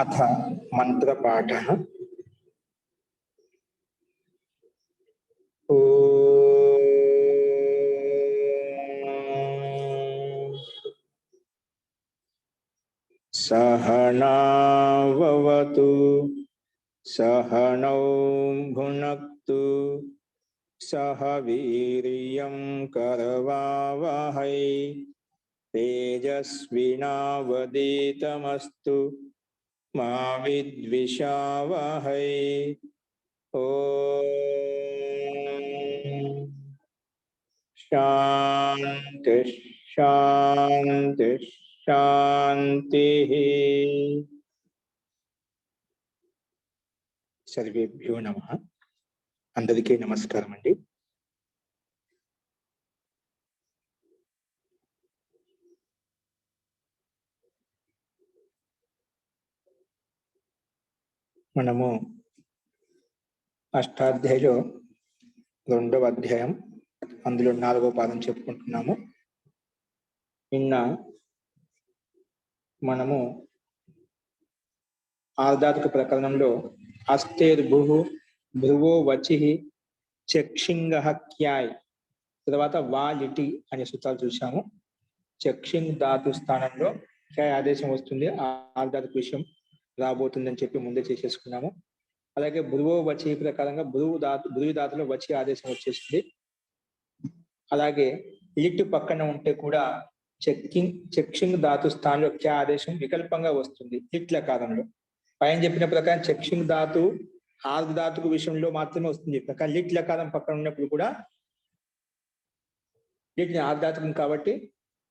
अथ मंत्रपाठः। सहनाववतु सहनौ भुनक्तु सह वीर्यं करवावहै तेजस्विनावधीतमस्तु मा विद्विषावहै। ओम शांति शांति शांति। सर्वेभ्यो नमः। अंदरिकी नमस्कारम अंडी। మనము అష్టాధ్యాయులో రెండవ అధ్యాయం అందులో 4వ పాదం చెప్పుకుంటున్నాము. నిన్న మనము ఆర్ధాతుక ప్రకరణంలో అస్తేర్భుః భ్రువో వచిః చక్షింగః క్యాయ్ తర్వాత వా లిటి అనే సూత్రాలు చూసాము. చక్షింగ్ ధాతు స్థానంలో క్యాయ్ ఆదేశం వస్తుంది. ఆర్ధాతుక విషయం రాబోతుందని చెప్పి ముందే చేసేసుకున్నాము. అలాగే భ్రువో వచి ప్రకారంగా భ్రువి ధాతులో వచి ఆదేశం వచ్చేస్తుంది. అలాగే లిట్ పక్కన ఉంటే కూడా చక్షింగ్ ధాతు స్థానంలో క్యా ఆదేశం వికల్పంగా వస్తుంది లిట్ లకారంలో. పైన చెప్పిన ప్రకారం చక్షింగ్ ధాతు ఆర్ధ ధాతుకు విషయంలో మాత్రమే వస్తుంది. కానీ లిట్ లకారం పక్కన ఉన్నప్పుడు కూడా లిట్ ఆర్ధ ధాతుకం కాబట్టి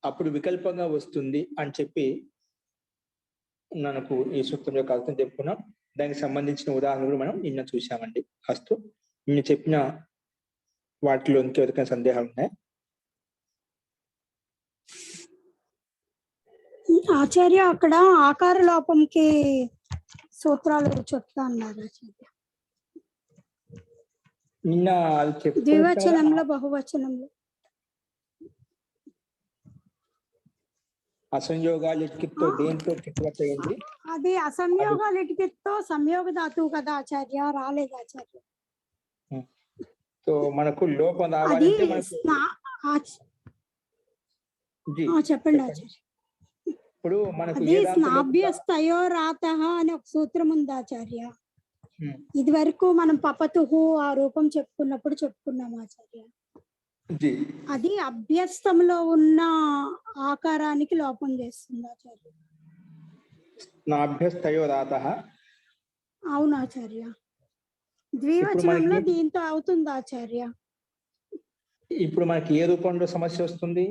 అప్పుడు వికల్పంగా వస్తుంది అని చెప్పి మనకు ఈ సూత్రం యొక్క అర్థం చెప్పుకున్నాం. దానికి సంబంధించిన ఉదాహరణలు మనం నిన్న చూసామండి. అస్తు నిన్న చెప్పిన వాటిలో ఇంకెవరికైనా సందేహాలు ఉన్నాయా? ఆచార్య అక్కడ ఆకార లోపంకి సూత్రాలు చెప్తా అన్నారు ఆచార్య. నిన్న ద్వివచనంలో బహువచనంలో అసంయోగాలిటితో దేంతో కిట్వతయింది. అది అసంయోగాలిటితో సంయోగ ధాతువు కదా ఆచార్య, రాలేదు ఆచార్య. సో మనకు లోపం రావాలంటే చెప్పండి ఆచార్య. ఇప్పుడు మనకు స్నాభ్యస్తయోరాతః అనే ఒక సూత్రం ఉంది ఆచార్య. ఇది వరకు మనం పపతుహు ఆ రూపం చెప్పుకున్నాం ఆచార్య. అది అభ్యస్తంలో ఉన్న ఆకారానికి లోపం చేస్తుంది ఆచార్య. స్నాభ్యస్తయోరాతః అవును ఆచార్య. ద్వివచనంలో దీంతో అవుతుంది ఆచార్య. ఇప్పుడు మనకి ఏ రూపంలో సమస్య వస్తుంది?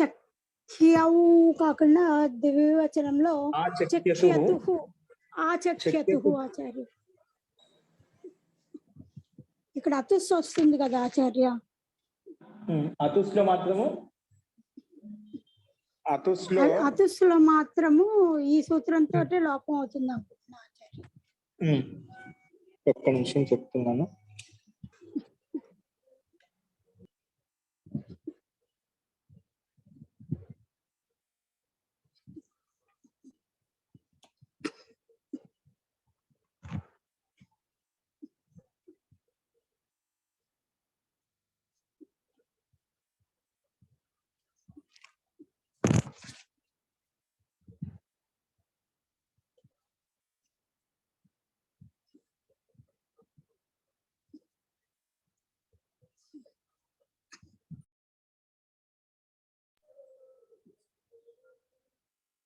చక్ష్యౌ కాకుండా ద్వివచనంలో చక్ష్యతుః ఆచార్య. ఇక్కడ అతుస్ వస్తుంది కదా ఆచార్య. అతుస్లో మాత్రము ఈ సూత్రంతో లోపం అవుతుంది అనుకుంటున్నా ఆచార్య. ఒక్క నిమిషం చెప్తున్నాను.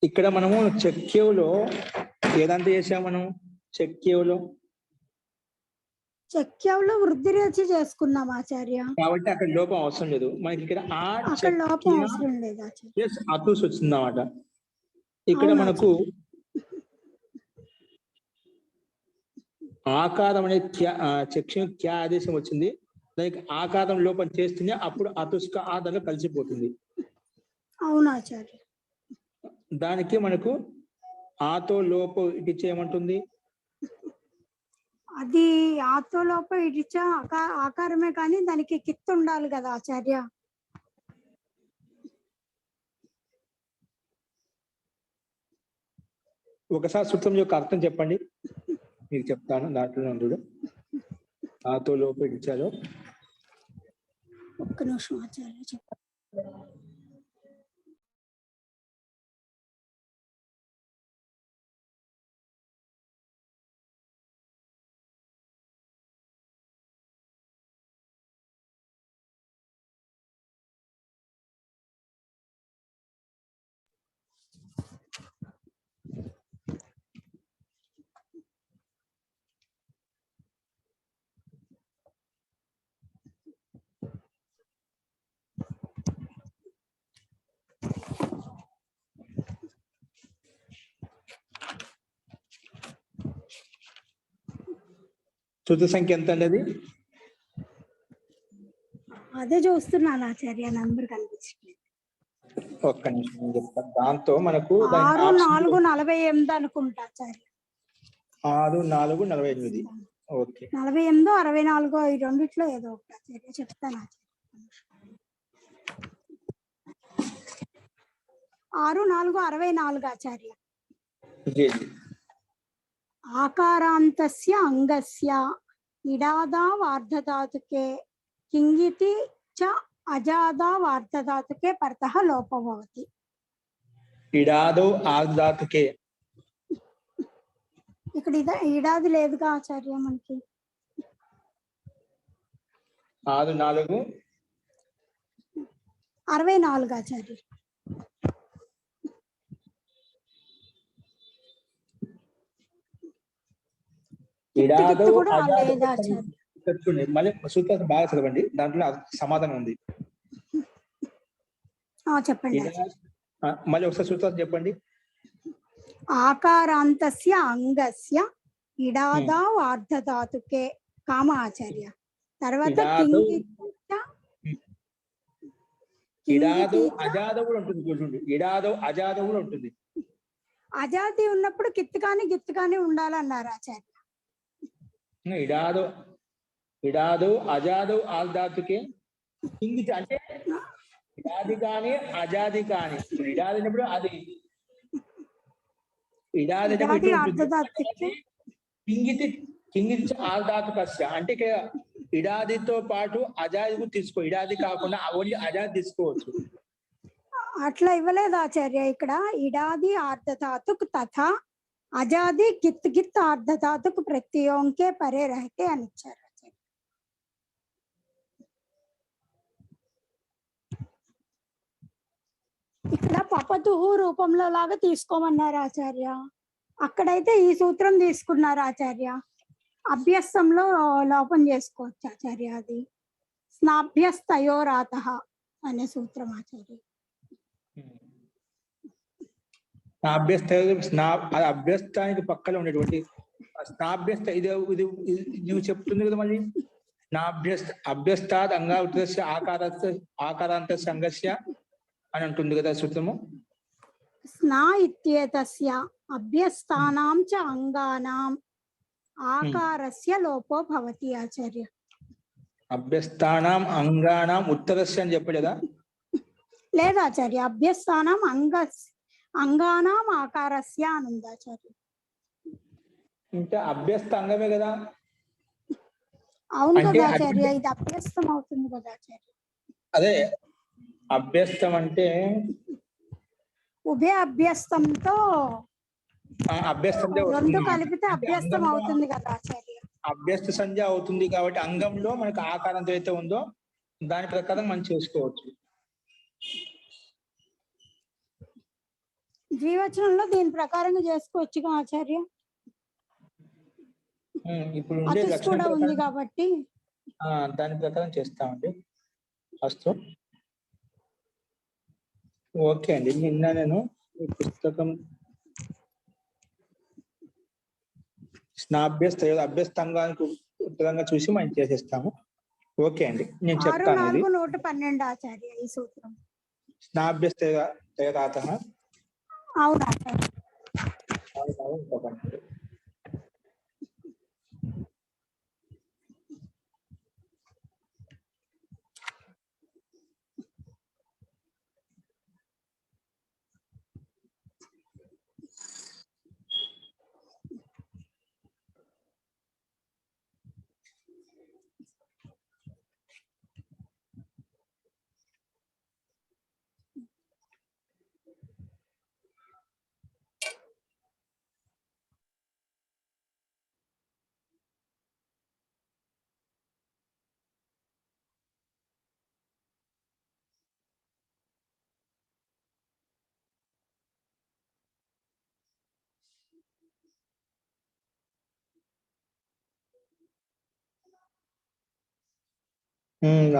ఇక్కడ మనము చక్యవులో ఏదంతా చేసాము? మనం చక్యవులో వృద్ధి రేచి చేసుకున్నాం ఆచార్య. కాబట్టి అక్కడ లోపం అవసరం లేదు మనకి. ఇక్కడ లోపం అవసరం లేదు ఆచార్య. అతుస్ వచ్చిందన్నమాట. ఇక్కడ మనకు ఆకారం అనే చక్షు క్యా ఆదేశం వచ్చింది. దానికి ఆకారం లోపం చేస్తూనే అప్పుడు అతుస్క ఆధారంలో కలిసిపోతుంది. అవును ఆచార్య. దానికి మనకు ఆతో లోపం ఇటు ఏమంటుంది? అది ఆతో లోపం ఇటు ఆకారమే కానీ దానికి కిత్తు ఉండాలి కదా ఆచార్య. ఒకసారి సూత్రం యొక్క అర్థం చెప్పండి, మీకు చెప్తాను. దాంట్లో నుండి ఆతో లోపు ఇచ్చారు. ఒక్క నిమిషం ఆచార్య చెప్పండి. సూత్ర సంఖ్య ఎంత అండి అది? అదే చూస్తున్నాను ఆచార్య, నంబర్ కనిపించట్లేదు. ఒక్క నిమిషం నేను చెప్తాను. దాంతో మనకు దానికి 6-4-48 అనుకుంటా ఆచార్య. 6-4-48. ఓకే, 48, 64 ఈ రెండిట్లో ఏదో ఒకటి ఆచార్య చెప్తాను ఆచార్య. 6-4-64 ఆచార్య. జీ ఆకారాంతస్య అంగస్య ఇడాదావార్ధధాతుకే కింగితి చ అజాదావార్ధధాతుకే పరతః లోపో భవతి. ఇడాదో ఆర్ధాతుకే. ఇక్కడ ఇడాది లేదుగా ఆచార్య మనకి. 6-4-64 ఆచార్య. ఇడాదో కూడా లేదా ఆచార్య? చూడండి, మళ్ళీ సూత్రం బాగా చదవండి, దాంట్లో సమాధానం ఉంది. చెప్పండి. మళ్ళీ ఒకసారి సూత్రం చెప్పండి. ఆకారాంతస్య అంగస్య ఇడాదావార్ధధాతుకే కామ ఆచార్య. తర్వాత ఇడాదో అజాదో కూడా ఉంటుంది. చూడండి, ఇడాదో అజాదో కూడా ఉంటుంది. అజాది ఉన్నప్పుడు గిత్తు కానీ ఉండాలన్నారు ఆచార్య. ఇడాదో అజాదో ఆల్ధాతుకే కింగితి అంటే ఇడాది కానీ అజాది కానీ. ఇడాది అన్నప్పుడు అది ఇడాది కింగితి ఆల్ధాతుకస్య అంటే ఇడాదితో పాటు అజాది తీసుకో. ఇడాది కాకుండా ఓన్లీ అజాది తీసుకోవచ్చు. అట్లా ఇవ్వలేదు ఆచార్య ఇక్కడ. ఇడాది ఆర్ధధాతుక్ తథా అజాది గిత్ ఆర్ధధాతుక్ ప్రత్యయోంకే పరే రహతే అని ఇచ్చారు ఆచార్య. ఇక్కడ పపతు రూపంలో లాగా తీసుకోమన్నారు ఆచార్య. అక్కడైతే ఈ సూత్రం తీసుకున్నారు ఆచార్య. అభ్యస్తంలో లోపం చేసుకోవచ్చు ఆచార్య. అది స్నాభ్యస్తయోరాత అనే సూత్రం ఆచార్య. అభ్యస్తానికి పక్కన ఉండేటువంటి స్నాభ్యస్త ఇది నువ్వు చెప్తుంది కదా. మళ్ళీ అభ్యస్తాద్ అంగావృతస్య ఆకారాంత సంగస్య అని అంటుంది కదా సూత్రము. స్నా ఇత్యేతస్య అభ్యస్తానాం చ అంగానాం ఆకారస్య లోపో భవతి ఆచార్య. అభ్యస్తానాం అంగానాం ఉత్తరస్య అని చెప్పలేదా? లేదా ఆచార్య, అభ్యస్తానాం అంగానాం ఆకారస్య అని ఉంది ఆచార్య. అంటే అభ్యస్త అంగమే కదా. అవును కదా ఆచార్య, ఇది అభ్యస్తం అవుతుంది కదా ఆచార్య. అదే అభ్యస్తం అంటే ఉభయ అభ్యస్తంతో అభ్యస్తం రెండు కలిపితే అభ్యస్తం అవుతుంది కదా ఆచార్య. అభ్యస్త సంజ్ఞ అవుతుంది కాబట్టి అంగంలో మనకు ఆకారంతో అయితే ఉందో దాని ప్రకారం మనం చేసుకోవచ్చు. ద్వివచనంలో దీని ప్రకారంగా చేసుకోవచ్చుగా ఆచార్య. ఇప్పుడు కూడా ఉంది కాబట్టి దాని ప్రకారం చేస్తామండి. ఫస్ట్ ఓకే అండి. నిన్న నేను ఈ పుస్తకం అభ్యస్తంగానికి ఉత్తరంగా చూసి మనం చేసేస్తాము. ఓకే అండి, నేను చెప్తాను. 6-4-112 ఆచార్య ఈ సూత్రం. స్నాభ్యస్తయరాత. అవును ఆచార్య.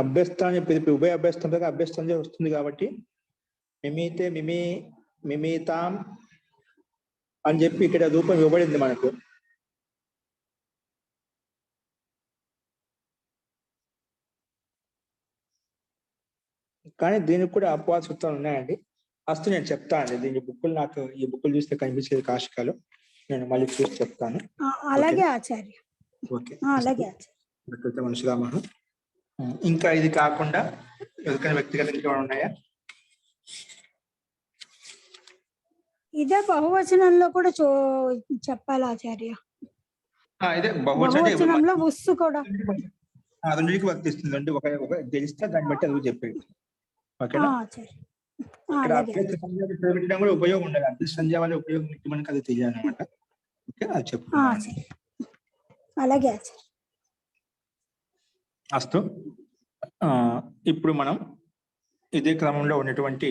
అభ్యస్తాన్ని పిలిపి ఉభయ అభ్యస్తం దగ్గర అభ్యస్తం వస్తుంది కాబట్టి మిమితే మిమితాం అని చెప్పి ఇక్కడ రూపం ఇవ్వబడింది మనకు. కానీ దీనికి కూడా అపవాద సూత్రాలు ఉన్నాయండి. ఫస్ట్ నేను చెప్తాను, దీని బుక్కులు నాకు ఈ బుక్కులు చూస్తే కనిపించేది కాశికాలు, నేను మళ్ళీ చూసి చెప్తాను. అలాగే ఆచార్య. ఓకే, అలాగే ఆచార్య. మనుషురామ. ఇంకా ఇది కాకుండా ఎవరికైనా వ్యక్తిగతంగా ఉన్నాయా? ఇదే బహువచనంలో కూడా చెప్పాలి ఆచార్య. ఇదే బహువచనంలో ఉస్సు కూడా రెండింటికి వర్తిస్తుంది అండి. ఒక తెలిస్తే దాన్ని బట్టి అది చెప్పేది. ఓకేనా? ఇక్కడ కూడా ఉపయోగం ఉండదు, అభ్యస్త సంధ్య వల్ల ఉపయోగం మనకి అది తెలియాలి అనమాట. ఓకే, అది చెప్పు. అలాగే అస్తు. ఇప్పుడు మనం ఇదే క్రమంలో ఉన్నటువంటి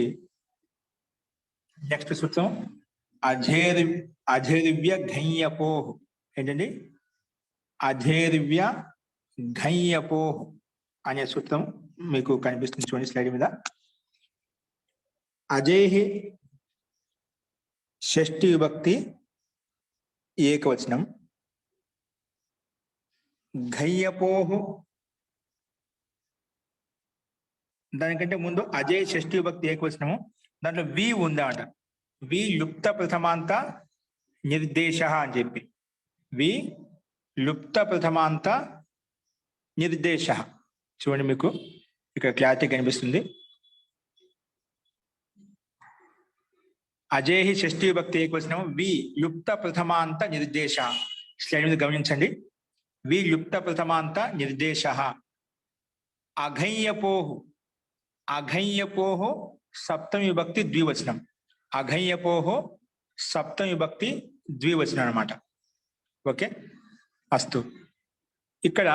నెక్స్ట్ సూత్రం అధేరివ్య ఘయ్యపో. ఏంటండి? అధేరివ్య ఘయ్యపో అనే సూత్రం మీకు కనిపిస్తుంది చూడండి స్లైడ్ మీద. అజేహి షష్ఠి విభక్తి ఏకవచనం, ఘయ్యపోహు దానికంటే ముందు అజయ్ షష్ఠి విభక్తి ఏకవచనము, దాంట్లో వి ఉందన్నమాట. వి లుప్త ప్రథమాంత నిర్దేశ అని చెప్పి, వి లుప్త ప్రథమాంత నిర్దేశ. చూడండి మీకు ఇక్కడ క్లారిటీ కనిపిస్తుంది. అజేహి షష్ఠి విభక్తి ఏకవచనం వి లుప్త ప్రథమాంత నిర్దేశ. స్లైడ్ మీద గమనించండి. వి లుప్త ప్రథమాంత నిర్దేశ. అఘయ్యపోహు, అఘయ్యపోహు సప్తమి విభక్తి ద్వివచనం. అఘయ్యపోహు సప్తమి విభక్తి ద్వివచనం అన్నమాట. ఓకే, అస్తు. ఇక్కడ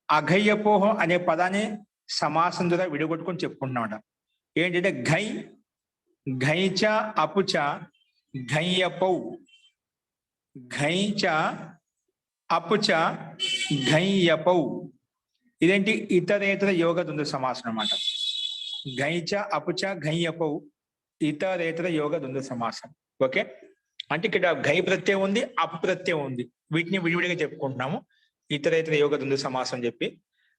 అఘయ్యపోహ అనే పదాన్ని సమాసం ద్వారా విడగొట్టుకొని చెప్పుకుంటున్నామట. ఏంటంటే ఘై ఘైచ అపుచ ఘయ్యపౌ, ఘైచ అపుచ ఘయ్యపౌ. ఇదేంటి? ఇతరేతర యోగ ద్వంద్వ సమాసం అన్నమాట. ఘైచ అపుచ ఘయ్యపౌ ఇతరేతర యోగ ద్వంద్వ సమాసం. ఓకే, అంటే ఇక్కడ ఘై ప్రత్యయం ఉంది, అపు ప్రత్యయం ఉంది, వీటిని విడివిడిగా చెప్పుకుంటున్నాము. ఇతరేతర యోగ ద్వంద్వ సమాసం చెప్పి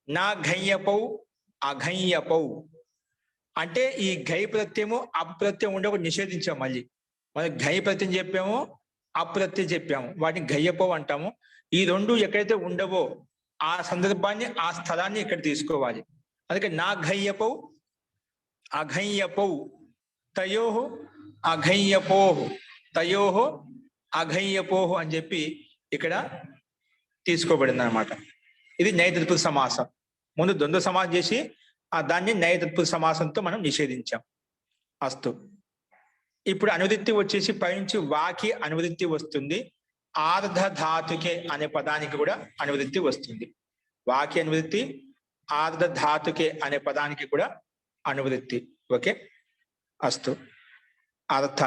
నా ఘయ్యపౌ అఘయ్యపౌ అంటే ఈ ఘై ప్రత్యయము అప్రత్యయం ఉండే ఒకటి నిషేధించాము. మళ్ళీ ఘై ప్రత్యయం చెప్పాము, అప్రత్యయం చెప్పాము, వాటిని ఘయ్యపౌ అంటాము. ఈ రెండు ఎక్కడైతే ఉండవో ఆ సందర్భాన్ని, ఆ స్థలాన్ని ఇక్కడ తీసుకోవాలి. అందుకే నా ఘయ్యపౌ అఘయ్యపౌ తయోహు అఘయ్యపోహు, తయోహు అఘయ్యపోహు అని చెప్పి ఇక్కడ తీసుకోబడింది అనమాట. ఇది నైతృత్వ సమాసం. ముందు ద్వంద్వ సమాసం చేసి దాన్ని నైతృత్వ సమాసంతో మనం నిషేధించాం. అస్తు. ఇప్పుడు అనువృత్తి వచ్చేసి పైనుంచి వాకి అనువృత్తి వస్తుంది. ఆర్ధ ధాతుకే అనే పదానికి కూడా అనువృత్తి వస్తుంది. వాకి అనువృత్తి, ఆర్ధ ధాతుకే అనే పదానికి కూడా అనువృత్తి. ఓకే, అస్తు. అర్థ,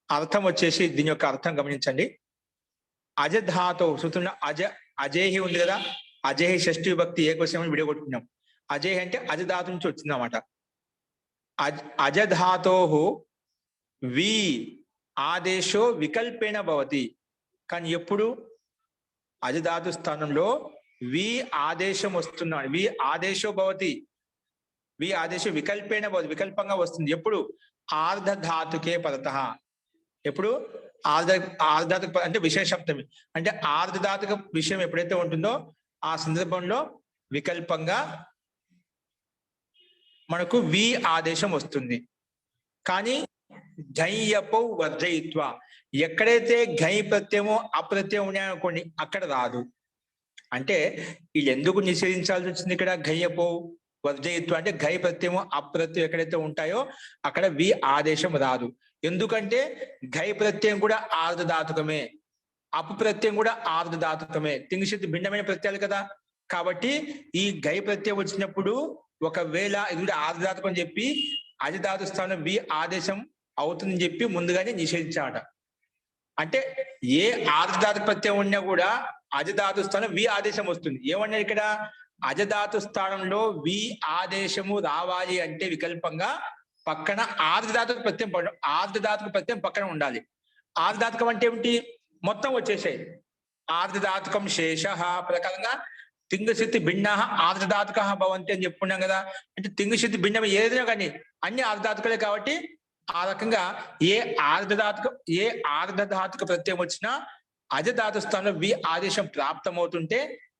అర్థం వచ్చేసి దీని యొక్క అర్థం గమనించండి. అజధాతో సూత్రంలో అజేహి ఉంది కదా, అజేహి షష్ఠి విభక్తి ఏకవచనం విడగొట్టుకున్నాం. అజేహి అంటే అజధాతు నుంచి వచ్చింది అన్నమాట. అజధాతోహు వి ఆదేశో వికల్పేన భవతి. కానీ ఎప్పుడు అజధాతు స్థానంలో వి ఆదేశం వస్తున్నాడు. వి ఆదేశో భవతి, వి ఆదేశం వికల్పేన భవతి, వికల్పంగా వస్తుంది. ఎప్పుడు? ఆర్ధ ధాతుకే పరతః. ఎప్పుడు? ఆర్ధధాతుక అంటే విశేషప్తమి, అంటే ఆర్ధధాతుక విషయం ఎప్పుడైతే ఉంటుందో ఆ సందర్భంలో వికల్పంగా మనకు వి ఆదేశం వస్తుంది. కానీ ఘయ్యపౌ వర్జయిత్వ, ఎక్కడైతే ఘై ప్రత్యయమో అప్రత్యయం ఉన్నాయనుకోండి అక్కడ రాదు. అంటే వీళ్ళు ఎందుకు నిషేధించాల్సి వచ్చింది ఇక్కడ? ఘయ్యపౌ వర్జయిత్వ అంటే ఘై ప్రత్యయము అప్రత్యయం ఎక్కడైతే ఉంటాయో అక్కడ వి ఆదేశం రాదు. ఎందుకంటే ఘై ప్రత్యయం కూడా ఆర్ధధాతుకమే, అపు ప్రత్యయం కూడా ఆర్ధధాతుకమే, తింగశక్తి భిన్నమైన ప్రత్యయాలు కదా. కాబట్టి ఈ ఘై ప్రత్యయం వచ్చినప్పుడు ఒకవేళ ఇది కూడా ఆర్ధధాతుకం అని చెప్పి అజధాతు స్థానం వి ఆదేశం అవుతుందని చెప్పి ముందుగానే నిషేధించాట. అంటే ఏ ఆర్ధధాతుక ప్రత్యయం ఉన్నా కూడా అజధాతు స్థానం వి ఆదేశం వస్తుంది. ఏమన్నా ఇక్కడ అజధాతు స్థానంలో వి ఆదేశము రావాలి అంటే వికల్పంగా పక్కన ఆర్ధధాతుకు ప్రత్యయం ఆర్ధధాతుకు ప్రత్యయం పక్కన ఉండాలి. ఆర్ధధాతుకం అంటే ఏమిటి? మొత్తం వచ్చేసాయి. ఆర్ధధాతుకం శేష ప్రకారంగా తింగశక్తి భిన్న ఆర్ధధాతుక భవంతి అని చెప్పుకున్నాం కదా. అంటే తింగశక్తి భిన్నం ఏదైనా కానీ అన్ని ఆర్ధధాతుకలే కాబట్టి ఆ రకంగా ఏ ఆర్ధధాతుక ప్రత్యయం వచ్చినా అజధాతు స్థానంలో వి ఆదేశం ప్రాప్తమవుతుంటే,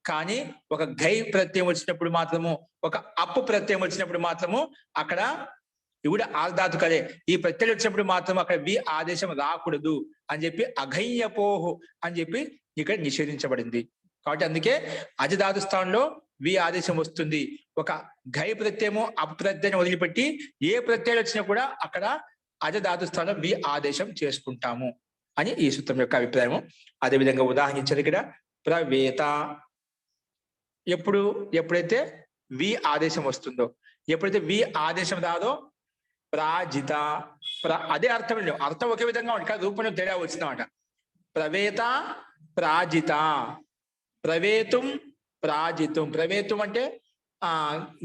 కానీ ఒక ఘై ప్రత్యయం వచ్చినప్పుడు మాత్రము, ఒక అప్పు ప్రత్యయం వచ్చినప్పుడు మాత్రము అక్కడ ఇవి కూడా ఆర్ధాతుకలే. ఈ ప్రత్యయం వచ్చినప్పుడు మాత్రం అక్కడ వి ఆదేశం రాకూడదు అని చెప్పి అఘయ్యపోహు అని చెప్పి ఇక్కడ నిషేధించబడింది. కాబట్టి అందుకే అజధాతు స్థానంలో వి ఆదేశం వస్తుంది. ఒక ఘై ప్రత్యయము అప్రత్యయం వదిలిపెట్టి ఏ ప్రత్యయాలు వచ్చినా కూడా అక్కడ అజధాతు స్థానంలో వి ఆదేశం చేసుకుంటాము అని ఈ సూత్రం యొక్క అభిప్రాయము. అదేవిధంగా ఉదాహరించారు ఇక్కడ ప్రవేత. ఎప్పుడైతే వి ఆదేశం వస్తుందో, ఎప్పుడైతే వి ఆదేశం రాదో ప్రాజిత. అదే అర్థం లేదు, అర్థం ఒకే విధంగా ఉంటుంది కానీ రూపంలో తేడా వచ్చిందన్నమాట. ప్రవేత ప్రాజిత, ప్రవేతుం ప్రాజితం. ప్రవేతుం అంటే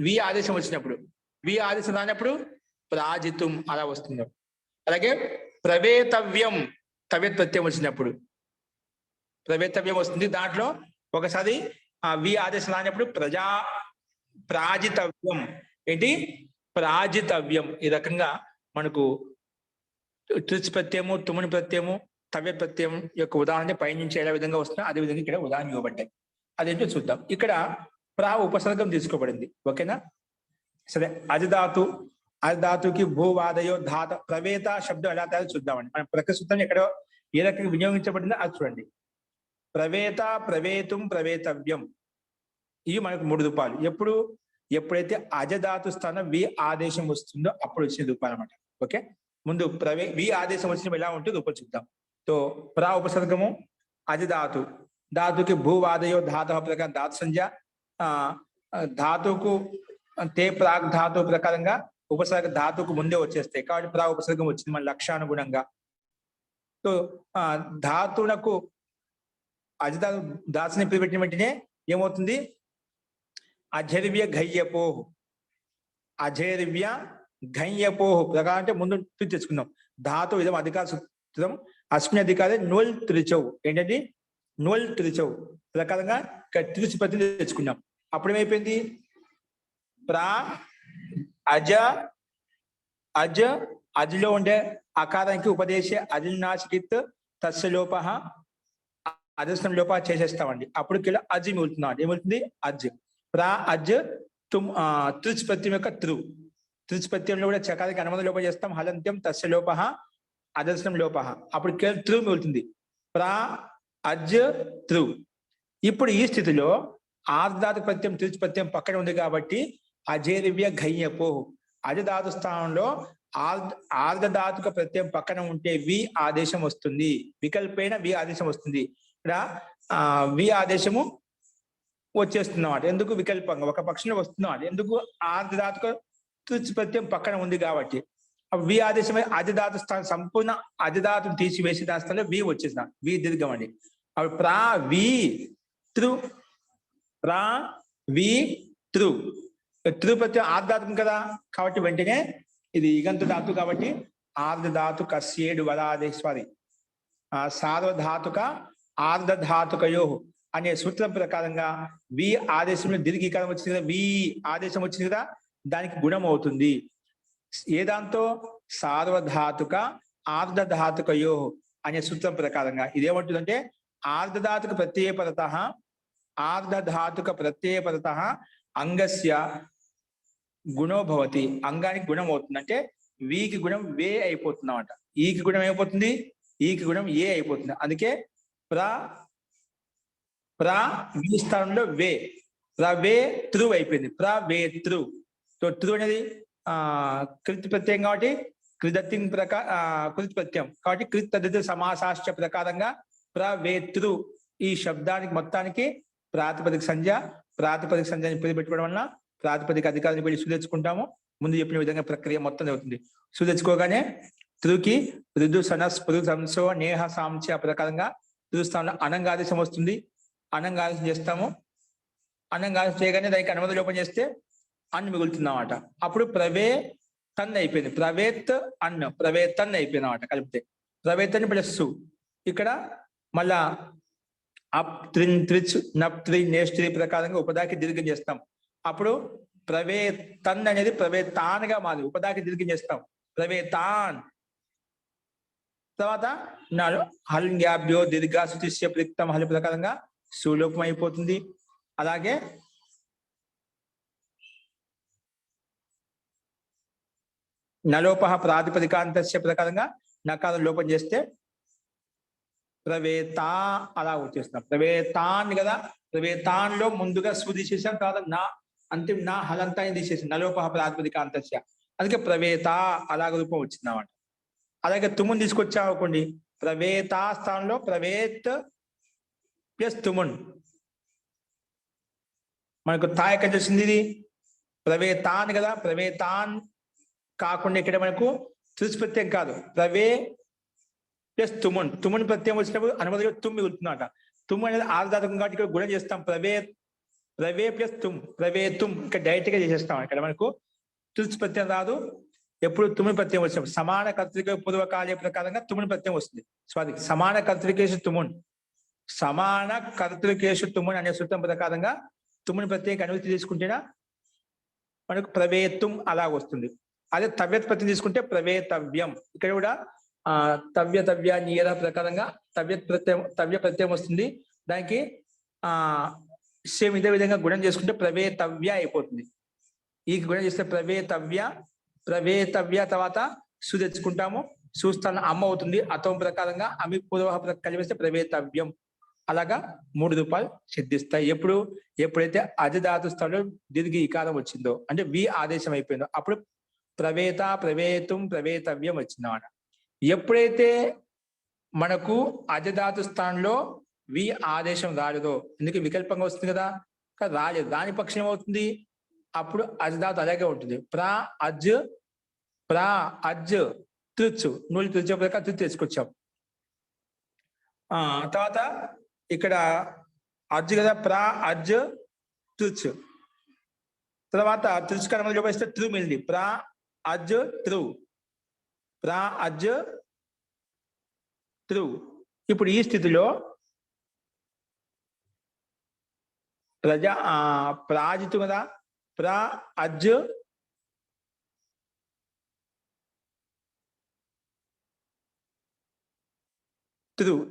వి ఆదేశం వచ్చినప్పుడు, వి ఆదేశం రానప్పుడు ప్రాజితం అలా వస్తుంది. అలాగే ప్రవేతవ్యం తవ్యత్ ప్రత్యయం వచ్చినప్పుడు ప్రవేతవ్యం వస్తుంది. దాంట్లో ఒకసారి వి ఆదేశం రానప్పుడు ప్రాజితవ్యం. ఏంటి? ప్రాజితవ్యం. ఈ రకంగా మనకు తుచ్ ప్రత్యయము, తుముని ప్రత్యయము, తవ్య ప్రత్యయం యొక్క ఉదాహరణ పైనుంచి ఏ విధంగా వస్తుందో అదే విధంగా ఇక్కడ ఉదాహరణ ఇవ్వబడ్డాయి. అదేంటో చూద్దాం. ఇక్కడ ఉపసర్గం తీసుకోబడింది. ఓకేనా? సరే, అజధాతుకి భూవాదయో ధాత ప్రవేత శబ్దం ఎలా తయారు చూద్దామండి. మన ప్రకృతి సూత్రం ఎక్కడో ఏ రకంగా వినియోగించబడిందో అది చూడండి. ప్రవేత, ప్రవేతుం, ప్రవేతవ్యం, ఇవి మనకు 3 రూపాలు. ఎప్పుడైతే అజధాతు స్థానం వి ఆదేశం వస్తుందో అప్పుడు వచ్చిన రూపాలు అనమాట. ఓకే, ముందు వి ఆదేశం వచ్చినప్పుడు ఎలా ఉంటుందో రూపం చూద్దాం. తో ఉపసర్గము అజధాతు, ధాతుకి భూవాదయో ధాత ప్రకారం ధాతు సంజ్ఞ, ధాతుకు తే ప్రాగ్ ధాతు ప్రకారంగా ఉపసర్గ ధాతుకు ముందే వచ్చేస్తాయి కాబట్టి ఉపసర్గం వచ్చింది మన లక్ష్యానుగుణంగా. సో ధాతునకు అజధాతు దాసుని పెట్టిన వెంటనే ఏమవుతుంది? అజర్వ్య ఘయ్యపోహు, అజర్వ్య ఘయ్యపోహు ప్రకారం అంటే ముందు తెచ్చుకుందాం. ధాతు ఇదం అధికార సూత్రం అస్మిన్ అధికారే నోల్ త్రిచౌ. ఏంటంటే నోల్ త్రిచౌ ప్రకారంగా త్రిచి ప్రతి తెచ్చుకున్నాం. అప్పుడు ఏమైపోయింది? అజ్లో ఉండే అకారానికి ఉపదేశ అజినాశికిత్ తస్య లోప అదర్శనం లోప చేసేస్తామండి. అప్పుడు కిలో అజ్ మిగులుతుంది. ఏమవుతుంది? అజ్. అజ్ త్రిచ్ ప్రత్యయం యొక్క త్రిచ్ ప్రత్యయంలో కూడా చకారానికి అనుబంధ లోప చేస్తాం. హలంత్యం తస్య లోప అదర్శనం లోప. అప్పుడు కిలో త్రు మిగులుతుంది. అజ్ త్రు. ఇప్పుడు ఈ స్థితిలో ఆర్ధాతు ప్రత్యయం త్రిచ్ ప్రత్యయం పక్కన ఉంది కాబట్టి అజేరివ్య ఘయ్యపోహు, అజధాతు స్థానంలో ఆర్ధధాతుక ప్రత్యయం పక్కన ఉంటే వి ఆదేశం వస్తుంది. వికల్పేన వి ఆదేశం వస్తుంది. ఇక్కడ వి ఆదేశము వచ్చేస్తున్నమాట. ఎందుకు? వికల్పంగా ఒక పక్షంలో వస్తున్నమాట. ఎందుకు? ఆర్ధధాతుక తుచ్ ప్రత్యయం పక్కన ఉంది కాబట్టి వి ఆదేశమే అజధాతు స్థానం సంపూర్ణ అజధాతును తీసివేసి దాని స్థానంలో వి వచ్చేసిన వి దీర్ఘం అండి. అప్పుడు త్రు ప్రత్యయం ఆర్ధాతుకం కదా కాబట్టి వెంటనే ఇది ఇగంత ధాతు కాబట్టి ఆర్ధధాతు కస్యేడు వరాదేశ్వరి సార్వధాతుక ఆర్ధధాతుకయో అనే సూత్రం ప్రకారంగా వి ఆదేశంలో దీర్ఘీకారం వచ్చింది కదా, వి ఆదేశం వచ్చింది కదా, దానికి గుణం అవుతుంది. ఏ దాంతో? సార్వధాతుక ఆర్ధధాతుకయో అనే సూత్రం ప్రకారంగా ఇదేమంటుందంటే ఆర్ధధాతుక ప్రత్యయపరత అంగస్య గుణో భవతి. అంగానికి గుణం అవుతుంది. అంటే వీకి గుణం వే అయిపోతుంది అన్నమాట. ఈకి గుణం అయిపోతుంది, ఈకి గుణం ఏ అయిపోతుంది. అందుకే వి స్థానంలో వే త్రు అయిపోయింది. ప్రవేతృ. త్రు అనేది కృత్ ప్రత్యయం కాబట్టి కృదత్తిం కృత్ ప్రత్యయం కాబట్టి కృత్ తదిత సమాసాశ్చ ప్రకారంగా ప్రవేతృ ఈ శబ్దానికి మొత్తానికి ప్రాతిపదిక సంజ్ఞని పేరు పెట్టుకోవడం వలన ప్రాతిపదిక అధికారాన్ని పెట్టి సుదెచ్చుకుంటాము. ముందు చెప్పిన విధంగా ప్రక్రియ మొత్తం అవుతుంది. సుదెచ్చుకోగానే త్రుకి ఋదు సనస్ పురు సంసో నేహ సాంశ ప్రకారంగా ఋతుస్థానంలో అనంగాదేశం వస్తుంది. అనంగా ఆలస్యం చేస్తాము. అనంగా ఆలస్యం చేయగానే దానికి అనుమతి లోపం చేస్తే అన్ మిగులుతుంది అన్నమాట. అప్పుడు ప్రవే తన్ అయిపోయింది. ప్రవేత్ అన్ ప్రవేతన్ అయిపోయింది అన్నమాట కలిపితే. ప్రవేతన్ ప్లస్ ఇక్కడ మళ్ళా అప్ త్రిన్ త్రిచ్ నప్ త్రి నేస్త్రి ప్రకారంగా ఉపదాకి దీర్ఘం చేస్తాం. అప్పుడు ప్రవేతన్ అనేది ప్రవేతాన్గా మాది. ఉపదాకి దీర్ఘం చేస్తాం. ప్రవేతాన్. తర్వాత హల్యాభ్యో దీర్ఘాసుతిష్య ప్రిక్తం హలి ప్రకారంగా సులోపం అయిపోతుంది. అలాగే నలోపహ ప్రాతిపదికాంతస్య ప్రకారంగా నకారం లోపం చేస్తే ప్రవేతా అలా వచ్చేస్తున్నాం. ప్రవేతాన్ కదా, ప్రవేతాన్ లో ముందుగా సు తీసేసాం, తర్వాత నా అంతిమ నా హలంతాన్ని తీసేసాం. నలోపహ ప్రాతిపదికాంతస్య, అందుకే ప్రవేత అలాగ రూపం వచ్చింది అన్నమాట. అలాగే తుమున్ తీసుకొచ్చాం అనుకోండి, ప్రవేత స్థానంలో ప్రవేత్ ప్లస్ తుమున్. మనకు తా ఎక్కడ వచ్చింది? ఇది ప్రవేతాన్ కదా, ప్రవేతాన్ కాకుండా ఇక్కడ మనకు తుస్ ప్రత్యయం కాదు, ప్రవే ప్లస్ తుమున్. తుమున్ ప్రత్యయం వచ్చినప్పుడు అనుమతిలో తుమ్ మిగులుతుందట. తుమ్ అనేది ఆర్ధాతకం కాబట్టి ఇక్కడ గుణం చేస్తాం. ప్రవే ప్లస్ తుమ్, ప్రవే తుమ్. ఇక్కడ డైరెక్ట్ గా చేసేస్తాం. ఇక్కడ మనకు తుస్ ప్రత్యయం రాదు. ఎప్పుడు తుమ్ముని ప్రత్యయం వచ్చినప్పుడు సమాన కర్తృక పూర్వకాల ప్రకారంగా తుమ్ముని ప్రత్యయం వస్తుంది. స్వాది సమాన కర్తృకేషు తుమున్, సమాన కర్తృకేషు తుమున్ అనే సూత్రం ప్రకారంగా తుమ్ముని ప్రత్యేక అనుమతి తీసుకుంటేనా మనకు ప్రవేత్తుం అలా వస్తుంది. అదే తవ్యత్ ప్రత్యయం తీసుకుంటే ప్రవేతవ్యం. ఇక్కడ కూడా తవ్య నియర ప్రకారంగా తవ్య ప్రత్యయం వస్తుంది. దానికి సేమ్ ఇదే విధంగా గుణం చేసుకుంటే ప్రవేతవ్య అయిపోతుంది. ఈ గుణం చేస్తే ప్రవేతవ్య తర్వాత సు తెచ్చుకుంటాము. సుస్థానం అమ్మ అవుతుంది. అతం ప్రకారంగా అమి పూర్వ కలిపిస్తే ప్రవేతవ్యం. అలాగా 3 రూపాయలు సిద్ధిస్తాయి. ఎప్పుడైతే అజధాతు స్థలంలో దీర్ఘ ఈకారం వచ్చిందో, అంటే వి ఆదేశం అయిపోయిందో, అప్పుడు ప్రవేత ప్రవేతుం ప్రవేతవ్యం వచ్చిందన్నమాట. ఎప్పుడైతే మనకు అజధాతు స్థానంలో వి ఆదేశం రాలేదో, ఎందుకు వికల్పంగా వస్తుంది కదా, రాలేదు, దాని పక్షం ఏమవుతుంది? అప్పుడు అజధాతు అలాగే ఉంటుంది. ప్రా అజ్ తుచ్చు నూలు తుచ్చే ప్రకారం తుచ్చు తెచ్చుకొచ్చాం. తర్వాత ఇక్కడ అజ్ కదా, ప్రా అజ్ తుచ్. తర్వాత తుచ్ కర్మలు చూపిస్తే త్రు మిల్ది. ప్రా అజ్ త్రు, ప్రా అజ్ త్రు. ఇప్పుడు ఈ స్థితిలో ప్రాజితు కదా, ప్రా అజ్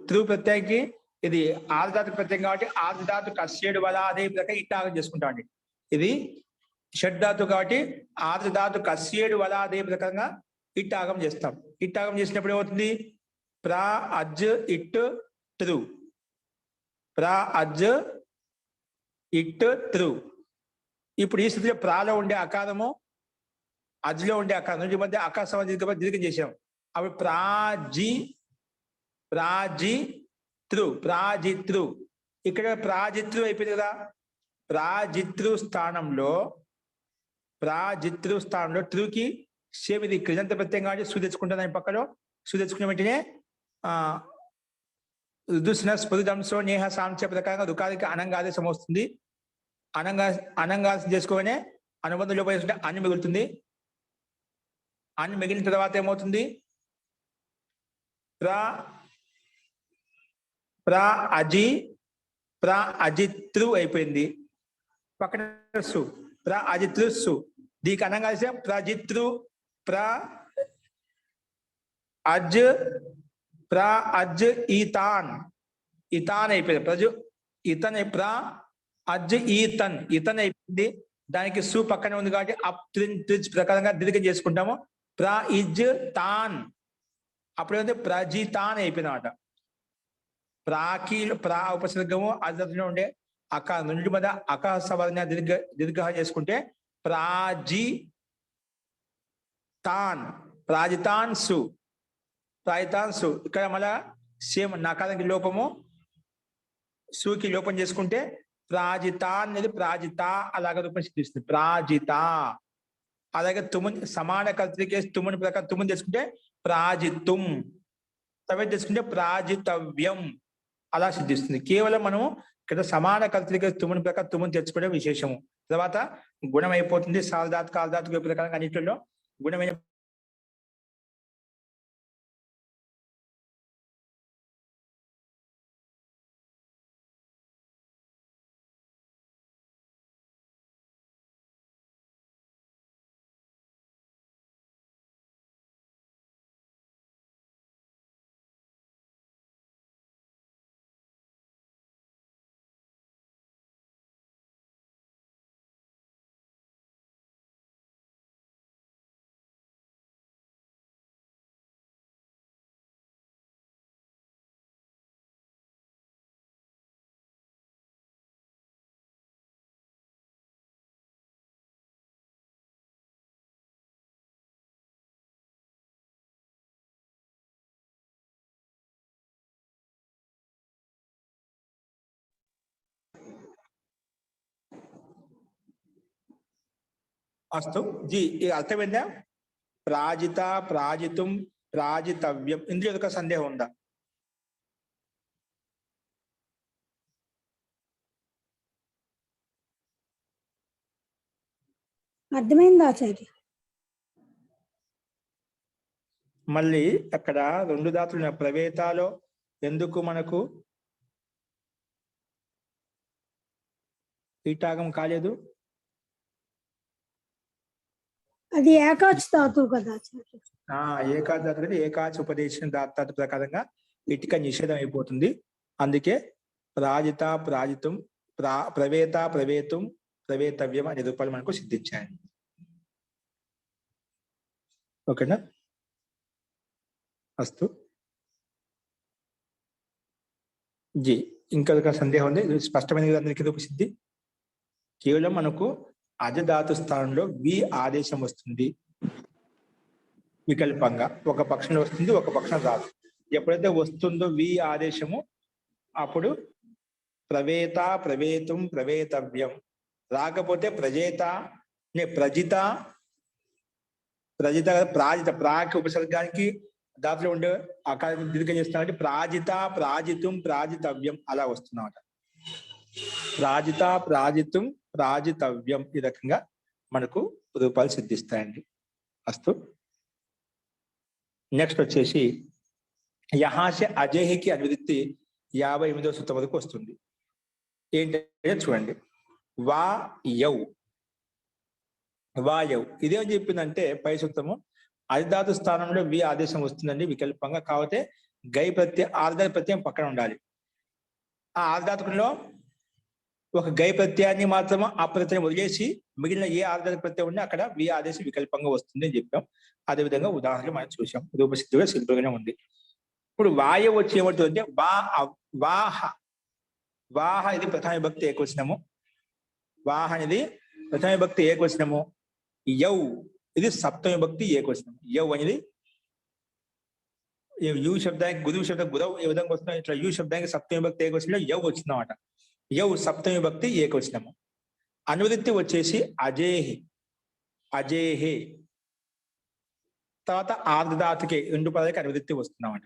త్రు ప్రత్యేకి ఇది ఆర్ధాతు ప్రత్యేకం కాబట్టి ఆర్ధాతు కస్యేడు వల అదే ప్రకారం ఇట్టాగం చేసుకుంటామండి. ఇది షడ్ధాతు కాబట్టి ఆర్ధాతు కస్యేడు వల అదే ప్రకారంగా ఇట్టాగం చేస్తాం. ఇట్టాగం చేసినప్పుడు ఏమవుతుంది? ప్రా అజ్ ఇట్ త్రు, ప్రా అజ్ ఇట్ త్రు. ఇప్పుడు ఈ స్థితిలో ప్రాలో ఉండే అకారము అజ్లో ఉండే అకారం నుంచి మధ్య అకాశం దీర్ఘం చేసాం. అప్పుడు ప్రాజిత్రు, ప్రాజిత్రు. ఇక్కడ ప్రాజిత్రు అయిపోయింది కదా. ప్రాజిత్రు స్థానంలో త్రుకి సేమ్ ఇది కృజంత ప్రత్యయం కాబట్టి సు తెచ్చుకుంటాం. దాని పక్కలో సు తెచ్చుకునే వెంటనే ఋదుస్న స్పృదంశో నేహ సాంఖ్య ప్రకారంగా దుకానికి అనంగాదేశం వస్తుంది. అనంగాదేశం చేసుకోగానే అనుబంధం లోపల వేసుకుంటే అన్ని మిగులుతుంది. అన్ని మిగిలిన తర్వాత ఏమవుతుంది? అజిత్రు అయిపోయింది. పక్కన సు అజిత్రు సు. దీనికి అనంగా ప్రజిత్రు అజ్ ఈతాన్ అయిపోయింది. అజ్ ఈతన్ అయిపోయింది. దానికి సు పక్కనే ఉంది కాబట్టి అప్ త్రిచ్ ప్రకారంగా దీర్ఘం చేసుకుంటాము. ఇజ్ తాన్ అప్పుడేమైతే ప్రజితాన్ అయిపోయింది అన్నమాట. ప్రా ఉపసర్గము అజలో ఉండే అక నుండి మీద అక సవర్ణ దీర్ఘ చేసుకుంటే ప్రాజితాన్ సు. ఇక్కడ మళ్ళా సేమ్ నకారానికి లోపము సుకి లోపం చేసుకుంటే ప్రాజితాన్ అనేది ప్రాజిత అలాగ రూపం సిద్ధిస్తుంది. ప్రాజిత. అలాగే తుమున్ సమాన కర్తృకేసి తుముని ప్రకారం తుముని చేసుకుంటే ప్రాజితుం, తవ్య చేసుకుంటే ప్రాజితవ్యం అలా సిద్ధిస్తుంది. కేవలం మనము ఇక్కడ సమాన కర్తృక తుముని ప్రకారం తుముని తెచ్చుకోవడం విశేషము. తర్వాత గుణం అయిపోతుంది. సాల్దాత్ కాల్దాత్ ప్రకారం అన్నింటిలో గుణమైన అస్తు జీ ఈ అర్థమైందా? ప్రాజిత, ప్రాజితం, ప్రాజితవ్యం ఇందులో ఒక సందేహం ఉందా? అర్థమైంది ఆచార్య. మళ్ళీ అక్కడ రెండు ధాతులు ప్రవేతాలో ఎందుకు మనకు ఈటాగం కాలేదు? అది ఏకాచ్ ధాతువు కదా ఆచార్య. ఏకాచ ధాతు అంటే ఏకాచ ఉపదేశం ధాతు ప్రకారంగా ఇటుక నిషేధం అయిపోతుంది. అందుకే ప్రాజిత, ప్రాజితం, ప్రవేత, ప్రవేతం, ప్రవేతవ్యం అనే రూపాలు మనకు సిద్ధించాయి. ఓకేనా? అస్తు జీ ఇంకా సందేహం ఉంది? స్పష్టమైన అందరికీ రూపసిద్ధి. కేవలం మనకు అజధాతు స్థానంలో వి ఆదేశం వస్తుంది వికల్పంగా. ఒక పక్షంలో వస్తుంది, ఒక పక్షం రాదు. ఎప్పుడైతే వస్తుందో వి ఆదేశము అప్పుడు ప్రవేత, ప్రవేతం, ప్రవేతవ్యం. రాకపోతే ప్రజేత, ప్రజిత, ప్రజిత, ప్రాజిత, ప్రాక్ ఉపసర్గానికి దాంట్లో ఉండే ఆకారం దీర్ఘం చేస్తామంటే ప్రాజిత, ప్రాజితం, ప్రాజితవ్యం అలా వస్తున్నమాట. ప్రాజిత, ప్రాజితం, ప్రాజితవ్యం ఈ రకంగా మనకు రూపాలు సిద్ధిస్తాయండి. అస్తు నెక్స్ట్ వచ్చేసి యహాసే అజేహికి అనువృత్తి 58వ సూత్రం వరకు వస్తుంది. ఏంటంటే చూడండి, వా యౌ, వాయవ్ ఇదేమని చెప్పిందంటే పై సూత్రము అధిధాతు స్థానంలో వి ఆదేశం వస్తుందండి వికల్పంగా. కాకపోతే గై ప్రత్యయం ఆర్ధాతు ప్రత్యయం పక్కన ఉండాలి. ఆ ఆర్ధాతుకంలో ఒక గై ప్రత్యయాన్ని మాత్రం ఆ ప్రత్యయం వదిలేసి మిగిలిన ఏ ఆర్ధాతు ప్రత్యయం ఉన్నా అక్కడ వి ఆదేశం వికల్పంగా వస్తుంది అని చెప్పాం. అదేవిధంగా ఉదాహరణ మనం చూసాం, రూపసిద్ధిగా శిల్పంగానే ఉంది. ఇప్పుడు వాయు వచ్చి ఏమవుతుందంటే వాహ, వాహ ఇది ప్రథమ విభక్తి ఏకవచనము. వాహ అనేది ప్రథమ విభక్తి ఏకవచనము. యౌ ఇది సప్తమ విభక్తి ఏకవచనం. యౌ అనేది యు శబ్దానికి గురువు శబ్దం గురవు ఏ విధంగా వస్తున్నాం, ఇట్లా యు శబ్దానికి సప్తమ విభక్తి ఏకవచనంలో యౌ వచ్చిందన్నమాట. యౌ సప్తమ విభక్తి ఏకవచనము. అనువృత్తి వచ్చేసి అజేహి, అజేహే. తర్వాత ఆర్ధధాతుకి రెండు పదాలకి అనువృత్తి వస్తుందన్నమాట.